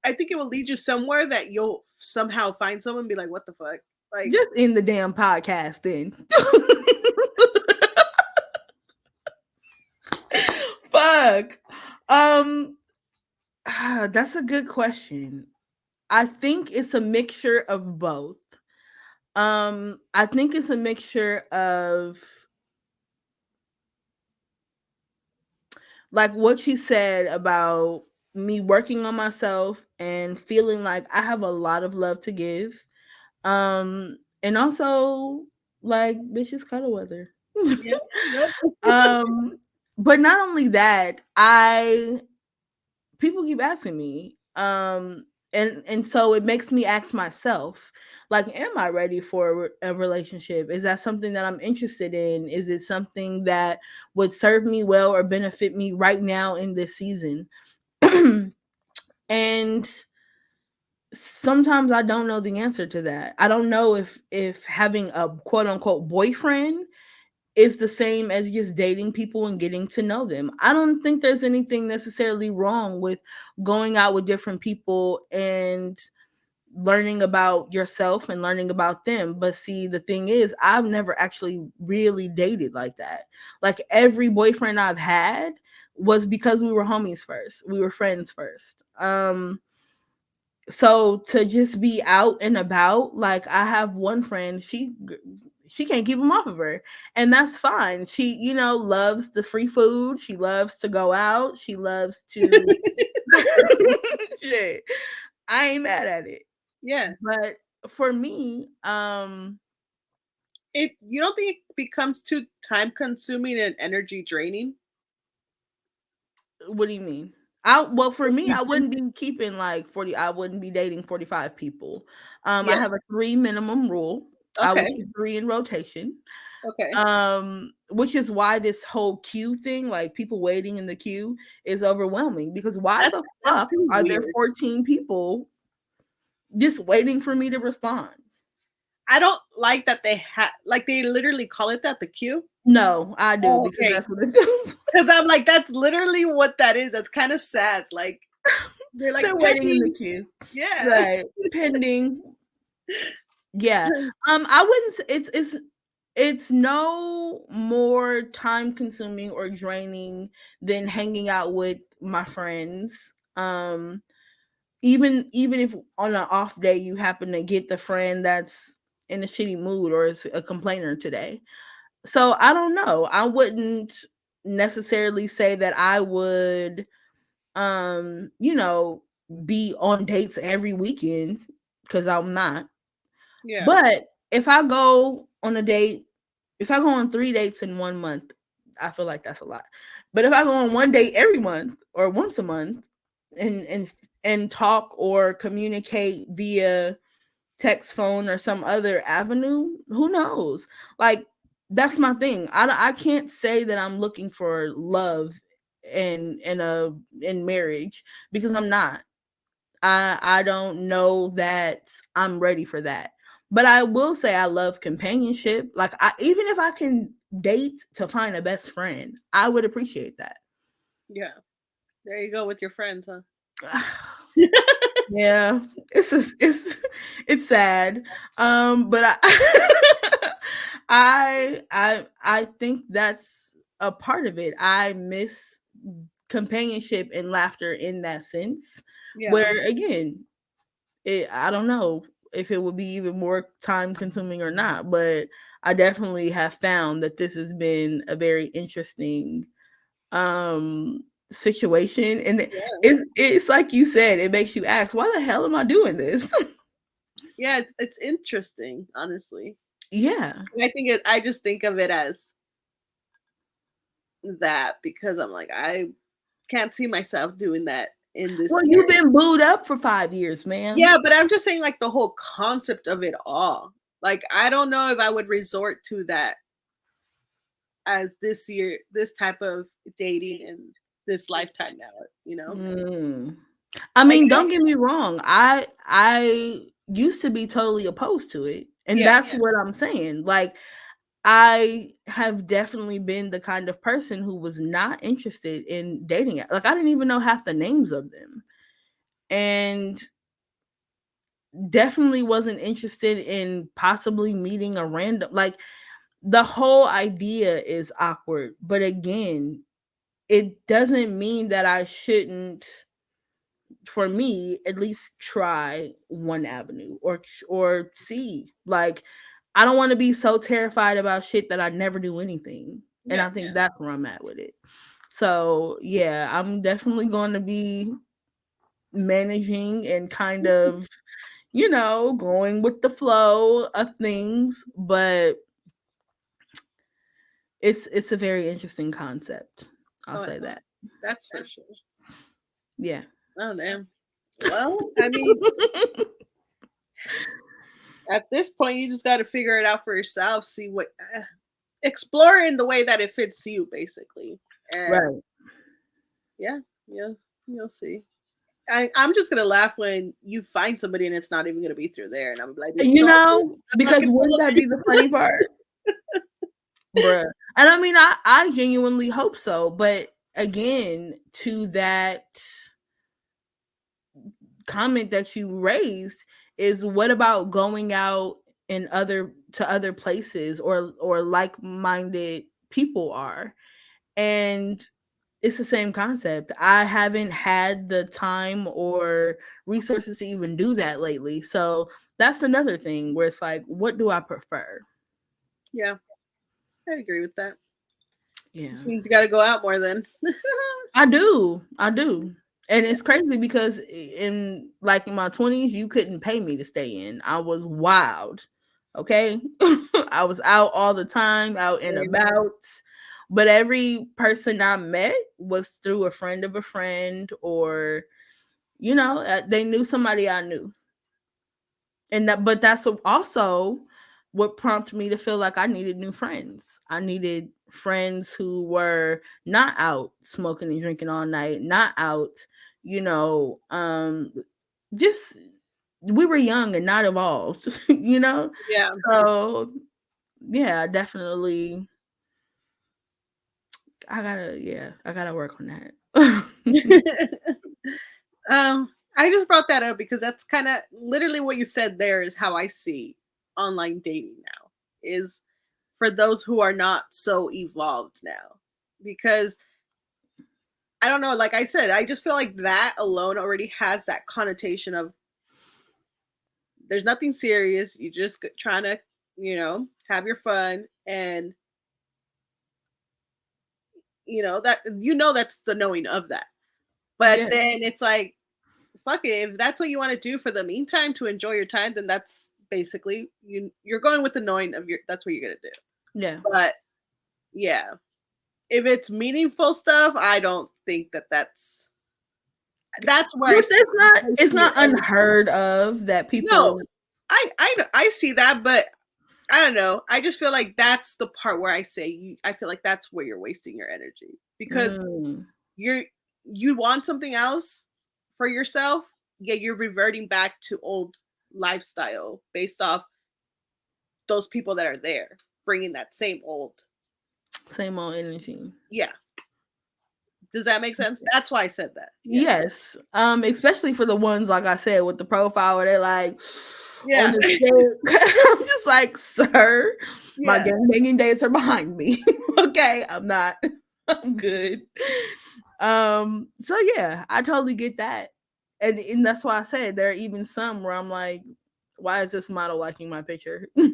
I think it will lead you somewhere that you'll somehow find someone and be like, what the fuck? Like, just end the damn podcast then. Fuck. Um, that's a good question. I think it's a mixture of both. I think it's a mixture of like what you said about me working on myself and feeling like I have a lot of love to give. And also like bitches cuddle weather. yeah, yep. um, but not only that, I people keep asking me, and so it makes me ask myself, like, am I ready for a relationship? Is that something that I'm interested in? Is it something that would serve me well or benefit me right now in this season? And sometimes I don't know the answer to that. I don't know if having a quote unquote boyfriend is the same as just dating people and getting to know them. I don't think there's anything necessarily wrong with going out with different people and learning about yourself and learning about them. But see, the thing is, I've never actually really dated like that. Like every boyfriend I've had was because we were homies first. We were friends first. So to just be out and about, like I have one friend, she can't keep him off of her, and that's fine. She, loves the free food. She loves to go out. She loves to shit. I ain't mad at it. Yeah. But for me, You don't think it becomes too time consuming and energy draining? what do you mean? Well, for If me, you I do. wouldn't be keeping like 40. I wouldn't be dating 45 people. I Yeah. have a 3 minimum rule. I would Okay. keep 3 in rotation. Okay. Which is why this whole queue thing, like people waiting in the queue, is overwhelming, because why That's the that's fuck pretty are there weird. 14 people just waiting for me to respond? I don't like that they literally call it that, the queue. No, I do, Oh, because okay. that's what it feels. Because I'm like, that's literally what that is. That's kind of sad. Like they're like They're waiting in the pending. queue. Yeah. Right. Pending. Yeah. I wouldn't it's no more time consuming or draining than hanging out with my friends. Even if on an off day you happen to get the friend that's in a shitty mood or is a complainer today. So I don't know. I wouldn't necessarily say that I would um, you know, be on dates every weekend, because I'm not. Yeah. But if I go on a date, if I go on 3 dates in 1 month, I feel like that's a lot. But if I go on one date every month or once a month and talk or communicate via text, phone, or some other avenue, who knows? Like that's my thing. I can't say that I'm looking for love in marriage, because I'm not. I don't know that I'm ready for that. But I will say I love companionship. Like even if I can date to find a best friend, I would appreciate that. Yeah. There you go with your friends, huh? Yeah, it's sad. But I I think that's a part of it. I miss companionship and laughter in that sense. Yeah. Where again, I don't know if it would be even more time consuming or not, but I definitely have found that this has been a very interesting situation, and Yeah. it's like you said, it makes you ask, why the hell am I doing this? Yeah, it's interesting, honestly. Yeah. And I just think of it as that because I'm like, I can't see myself doing that in this Well, you've year. been booed up for 5 years, man. Yeah, but I'm just saying like the whole concept of it all. Like I don't know if I would resort to that as this type of dating in this lifetime now, you know? Mm. I Like mean, don't get me wrong. I used to be totally opposed to it. And yeah, that's what I'm saying. Like I have definitely been the kind of person who was not interested in dating. Like I didn't even know half the names of them. And definitely wasn't interested in possibly meeting a random, like the whole idea is awkward. But again, it doesn't mean that I shouldn't, for me at least, try one avenue or see. Like I don't want to be so terrified about shit that I never do anything. And yeah. I think that's where I'm at with it. So yeah, I'm definitely going to be managing and kind of, going with the flow of things. But it's a very interesting concept. I'll Oh, I say know. that. That's for sure. Yeah. Oh damn. Well, I mean, at this point, you just got to figure it out for yourself. See what, explore in the way that it fits you, basically. And Right. yeah, you'll see. I'm just gonna laugh when you find somebody and it's not even gonna be through there, and I'm like, You know, I because fucking wouldn't told that you. be the funny part? Bruh. And I mean, I genuinely hope so. But again, to that comment that you raised, is what about going out in other places or like-minded people are. And it's the same concept. I haven't had the time or resources to even do that lately. So that's another thing where it's like, what do I prefer? Yeah, I agree with that. Yeah. Just means you got to go out more then. I do. I do. And it's crazy because in like in my 20s, you couldn't pay me to stay in. I was wild. Okay. I was out all the time, out and Same. about. But every person I met was through a friend of a friend, or, they knew somebody I knew. And but that's also what prompted me to feel like I needed new friends. I needed friends who were not out smoking and drinking all night, not out, you know, just we were young and not evolved, you know? Yeah. So yeah, definitely I gotta work on that. I just brought that up because that's kind of literally what you said there is how I see online dating now is for those who are not so evolved now. Because I don't know, like I said, I just feel like that alone already has that connotation of there's nothing serious. You just trying to, have your fun and that's the knowing of that. But Yeah, then it's like fuck it. If that's what you want to do for the meantime to enjoy your time, then that's basically you're going with the knowing of your that's what you're gonna do. yeah. But yeah, if it's meaningful stuff, I don't think that's where I Which see it's not wasting it's your not energy. unheard of that No, people. I see that, but I don't know. I just feel like that's the part where I say I feel like that's where you're wasting your energy because Mm, you're you want something else for yourself, yet you're reverting back to old lifestyle based off those people that are there, bringing that same old. same old energy. Yeah. Does that make sense? That's why I said that. Yeah. Yes. Especially for the ones like I said with the profile where they're like on Yeah. the stage. I'm just like, sir, my Yeah. gangbanging days are behind me. Okay, I'm not. I'm good. So yeah, I totally get that. And that's why I said there are even some where I'm like, why is this model liking my picture? Well,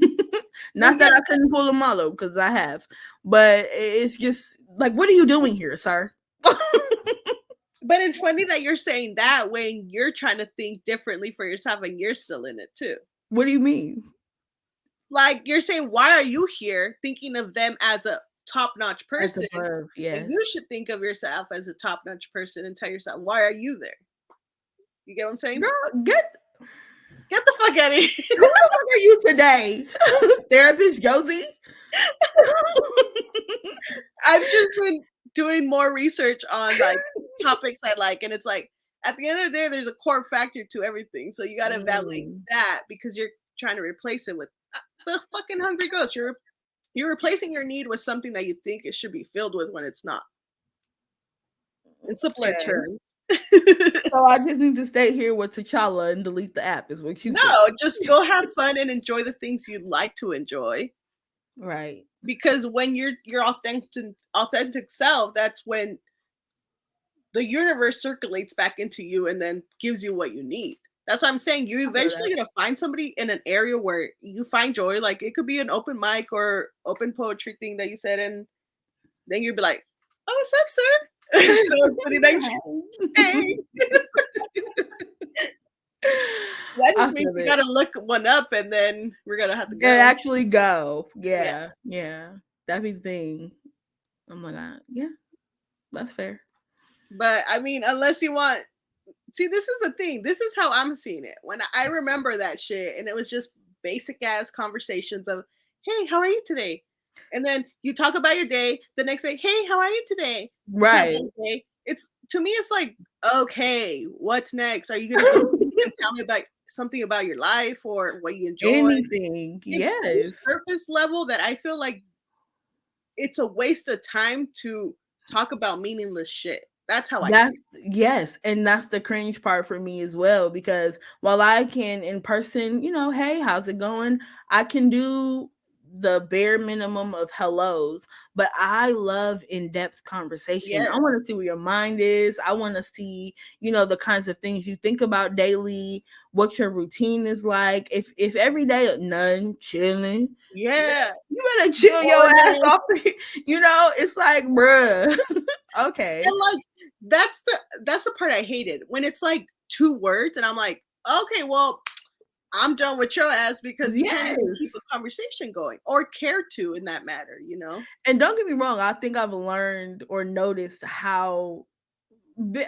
Not yeah, that I couldn't pull a model because I have, but it's just like, what are you doing here, sir? but it's funny that you're saying that when you're trying to think differently for yourself and you're still in it too. What do you mean? Like you're saying, why are you here thinking of them as a top-notch As person? above, And yes. you should think of yourself as a top-notch person and tell yourself, why are you there? You get what I'm saying? Girl, get Get the fuck out of here. who the fuck are you today? Therapist Josie? I've just been doing more research on like topics I like, and it's like at the end of the day, there's a core factor to everything. So you got to evaluate Mm, that because you're trying to replace it with the fucking hungry ghost. You're replacing your need with something that you think it should be filled with when it's not. In simpler okay. terms. So I just need to stay here with T'Challa and delete the app is what you think. No, just go have fun and enjoy the things you'd like to enjoy. Right. Because when you're your authentic self, that's when the universe circulates back into you and then gives you what you need. That's what I'm saying. You're I feel eventually that. gonna find somebody in an area where you find joy. Like it could be an open mic or open poetry thing that you said, and then you'd be like, "Oh, what's up, sir?" So it's pretty nice. Hey, that I just means feel you it. gotta look one up, and then we're gonna have to Yeah, go. actually go. Yeah. Yeah. Yeah. That'd be the thing. I'm like, yeah, that's fair. But I mean, unless you want, see, this is the thing. This is how I'm seeing it. When I remember that shit, and it was just basic ass conversations of, "Hey, how are you today?" And then you talk about your day. The next day, "Hey, how are you today?" You talk about Right. your day. It's to me, it's like, okay, what's next? Are you gonna go deep and tell me about something about your life or what you enjoy? Anything. It's too Yes. surface level that I feel like it's a waste of time to talk about meaningless shit. That's how I see That's it. yes, and that's the cringe part for me as well because while I can in person, "Hey, how's it going?" I can do the bare minimum of hellos, but I love in-depth conversation. I Yes. wanna see where your mind is. I wanna see, the kinds of things you think about daily, what your routine is like. If every day, none, chilling, Yeah. you better chill your ass Boring. off the it's like, "Bruh, okay." And, like, that's the part I hated, when it's, like, 2 words and I'm like, "Okay, well, I'm done with your ass because you can't even keep a Yes. conversation going or care to in that matter," you know? And don't get me wrong, I think I've learned or noticed how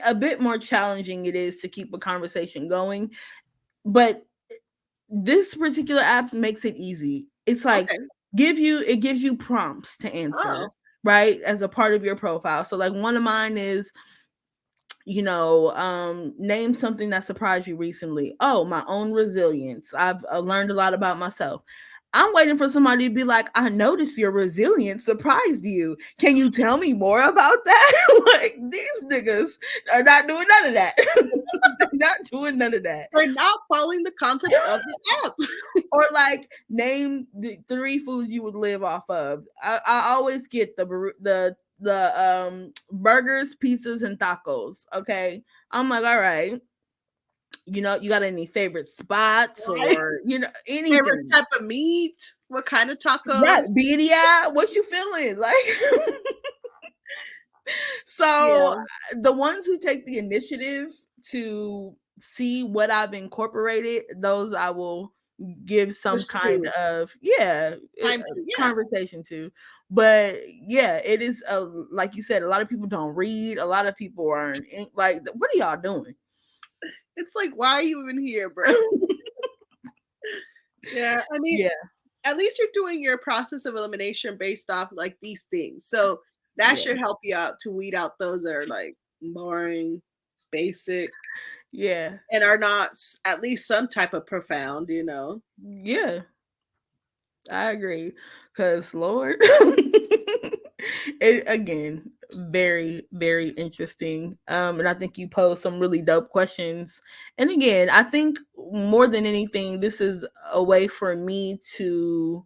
a bit more challenging it is to keep a conversation going, but this particular app makes it easy. It's like Okay. it gives you prompts to answer, Oh, right? As a part of your profile. So like one of mine is name something that surprised you recently. Oh, my own resilience. I've learned a lot about myself. I'm waiting for somebody to be like, I noticed your resilience surprised you. Can you tell me more about that? Like, these niggas are not doing none of that. They're not doing none of that. we're not following the concept of the app. Or like, name the three foods you would live off of. I always get the burgers, pizzas, and tacos. Okay. I'm like, all right, you got any favorite spots Right? or Favorite anything? type of meat? What kind of Yeah, tacos? BDI, what you feeling? Like so Yeah, the ones who take the initiative to see what I've incorporated, those I will give some kind pursue. of Time to yeah. conversation to. But yeah, it is like you said, a lot of people don't read, a lot of people aren't like, what are y'all doing? It's like, why are you even here, bro? Yeah, I mean, Yeah, at least you're doing your process of elimination based off like these things. So that yeah, should help you out to weed out those that are like boring, basic, yeah, and are not at least some type of profound, you know. yeah. I agree. Cause Lord, it again, very, very interesting. And I think you posed some really dope questions. And again, I think more than anything, this is a way for me to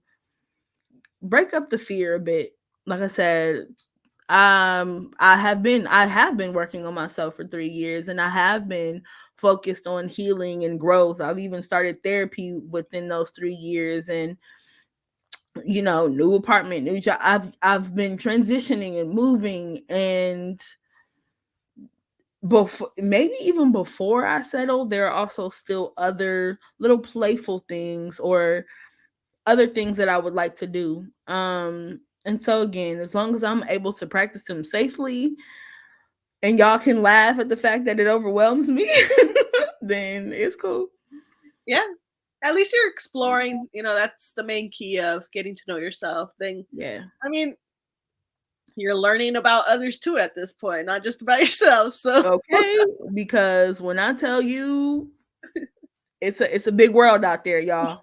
break up the fear a bit. Like I said, I have been working on myself for 3 years, and I have been focused on healing and growth. I've even started therapy within those 3 years, and new apartment, new job. I've been transitioning and moving, and before, maybe even before I settle, there are also still other little playful things or other things that I would like to do. And so again, as long as I'm able to practice them safely and y'all can laugh at the fact that it overwhelms me, then it's cool. Yeah. At least you're exploring, you know, that's the main key of getting to know yourself. Then Yeah. I mean, you're learning about others too at this point, not just about yourself. So Okay. Because when I tell you it's a big world out there, y'all.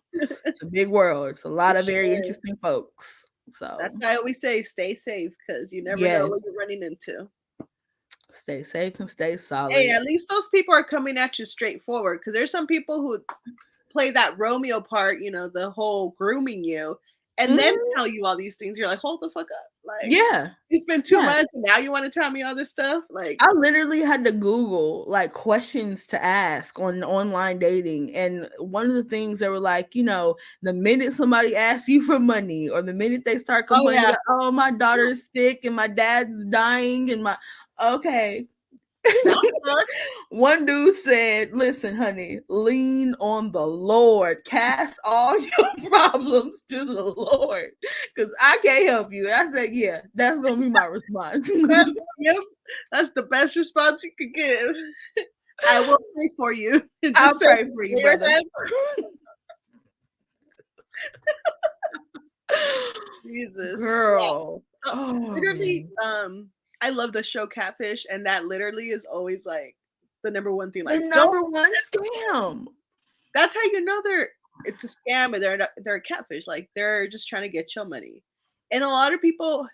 It's a big world. It's a lot it of very sure is. interesting folks. So, That's why I always say stay safe because you never know yes, what you're running into. stay safe and stay Hey, solid. at least those people are coming at you straightforward because there's some people who play that Romeo part, you know, the whole grooming you, and then Mhm. tell you all these things. You're like, hold the fuck up. Like, Yeah. it's been two Yeah. months and now you want to tell me all this stuff? Like, I literally had to Google like questions to ask on online dating. And one of the things they were like, the minute somebody asks you for money or the minute they start oh complaining yeah, about, oh, my daughter's sick and my dad's dying and okay. sounds good. One dude said, listen, honey, lean on the Lord. Cast all your problems to the Lord. Because I can't help you. I said, yeah, that's gonna be my response. Yep, that's the best response you could give. I will pray for you. It I'll just says pray for you, prayer brother. head. Jesus. Yeah. Girl. Oh Literally, man. I love the show Catfish, and that literally is always like the number one thing. The Like, don't. number one scam. That's how you know it's a scam and they're a catfish. Like they're just trying to get your money, and a lot of people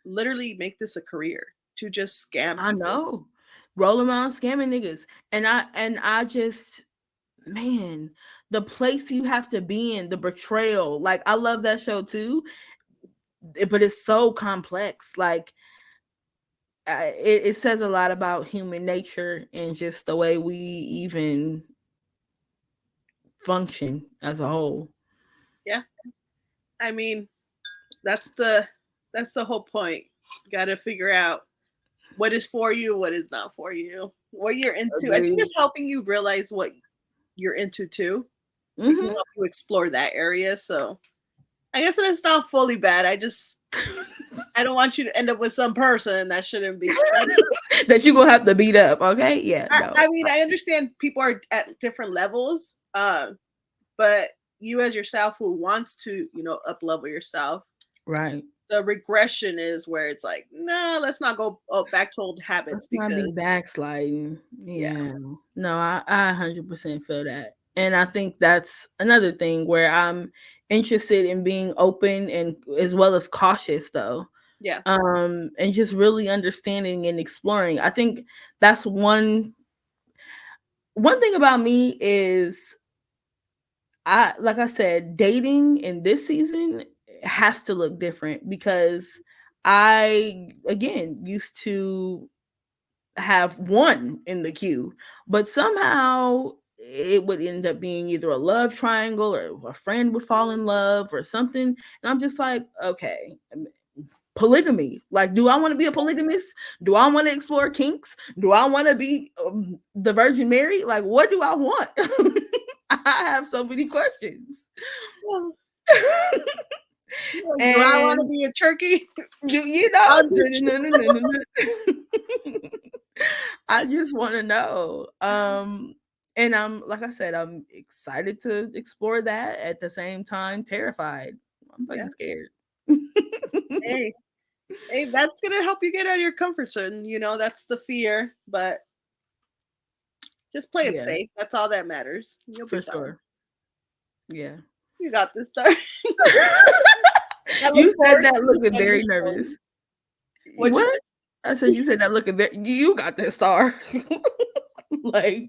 literally make this a career to just scam I people. know. rolling around scamming niggas. And I just, man, the place you have to be in, the betrayal. Like, I love that show too, but it's so complex. Like, it says a lot about human nature and just the way we even function as a whole. Yeah. I mean, that's the whole point. You got to figure out what is for you, what is not for you, what you're into. I think Agreed. it's helping you realize what you're into too. It can Hmm. help you explore that area. So I guess it's not fully bad. I don't want you to end up with some person that shouldn't be. That you gonna have to beat up, okay? Yeah, no. I mean, I understand people are at different levels, but you as yourself who wants to, up level yourself, Right. the regression is where it's like, no, let's not go back to old Let's habits not be because, backsliding. yeah, Yeah. No, I 100% feel that. And I think that's another thing where I'm interested in being open and as well as cautious though. yeah, And just really understanding and exploring. I think that's one thing about me is, I like I said, dating in this season has to look different because I again used to have one in the queue, but somehow it would end up being either a love triangle or a friend would fall in love or something. And I'm just like, okay, polygamy. Like, do I want to be a polygamist? Do I want to explore kinks? Do I want to be the Virgin Mary? Like, what do I want? I have so many questions. well, do I want to And be a turkey? you know, I'll do I just want to know. And I'm like I said, I'm excited to explore that. At the same time, terrified. I'm yeah. fucking scared. Hey, hey, that's gonna help you get out of your comfort zone. That's the fear, but just play it Yeah, safe. That's all that matters. You'll be for fine. sure. Yeah. You got this, Star. I look You said forward that to the looking thunder very storm. nervous. What'd you say? What? I said you said that looking very. You got that star. Like,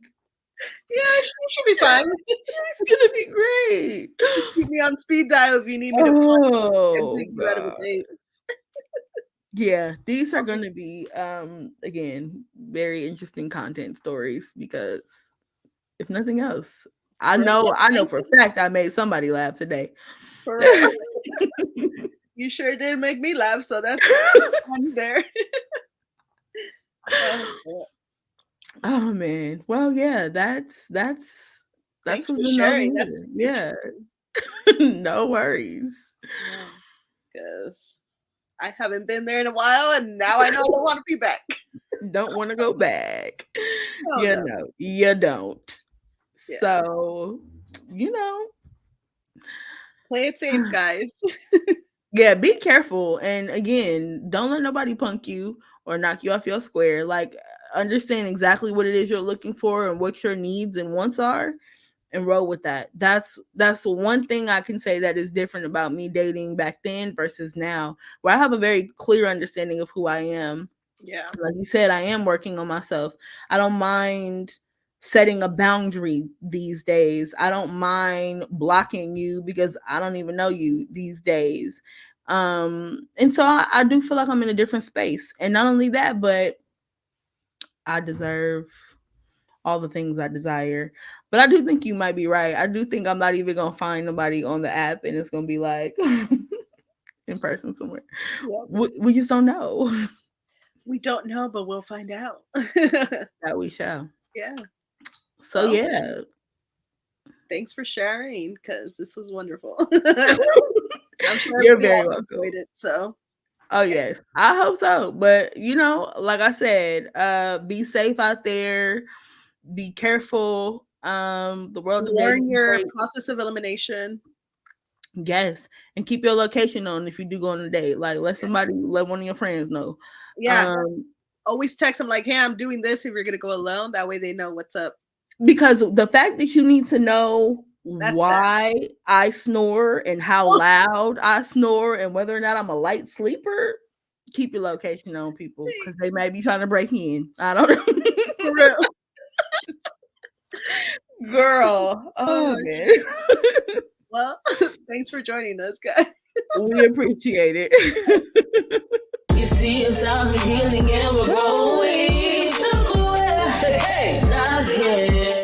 Yeah, you should be fine. it's gonna be great. Just keep me on speed dial if you need me to Oh exit you out of a god. date. Yeah, these are Okay. going to be again very interesting content stories because if nothing else, I For know real. I know for a fact I made somebody laugh today. For real. You sure did make me laugh, so that's fun there. Yeah. Oh man. Well, yeah, that's Thanks for what's been over sharing. That's here. Yeah. interesting. No worries. Yeah, because I haven't been there in a while, and now I know I don't want to be back. Don't want to go back. Oh no. You don't. Yeah. So, you know, Play it safe, guys. yeah, be careful. And again, don't let nobody punk you or knock you off your square. Like, understand exactly what it is you're looking for and what your needs and wants are and roll with that. That's one thing I can say that is different about me dating back then versus now, where I have a very clear understanding of who I am. Yeah. Like you said, I am working on myself. I don't mind setting a boundary these days. I don't mind blocking you because I don't even know you these days. And so I do feel like I'm in a different space. And not only that, but I deserve all the things I desire. But I do think you might be right. I do think I'm not even gonna find nobody on the app and it's gonna be like in person somewhere. Yep. We just don't know. We don't know, but we'll find out. That we shall. Yeah. So Well, yeah. thanks for sharing because this was wonderful. I'm sure You're everybody very else welcome. enjoyed it. So, Oh yeah. yes, I hope so. But like I said, be safe out there. Be careful. The world of dating Learn is your great. process of elimination. Yes, and keep your location on if you do go on a date. Like, let one of your friends know. Yeah. Um, Always text them like, hey, I'm doing this if you're going to go alone. That way they know what's up. because the fact that you need to know That's sad. why I snore and how loud I snore and whether or not I'm a light sleeper, keep your location on people because they may be trying to break in. I don't know. For real. Girl. Oh Oh my man. Well, thanks for joining us, guys. We appreciate it. You see us out healing and we're growing. So, hey, not here.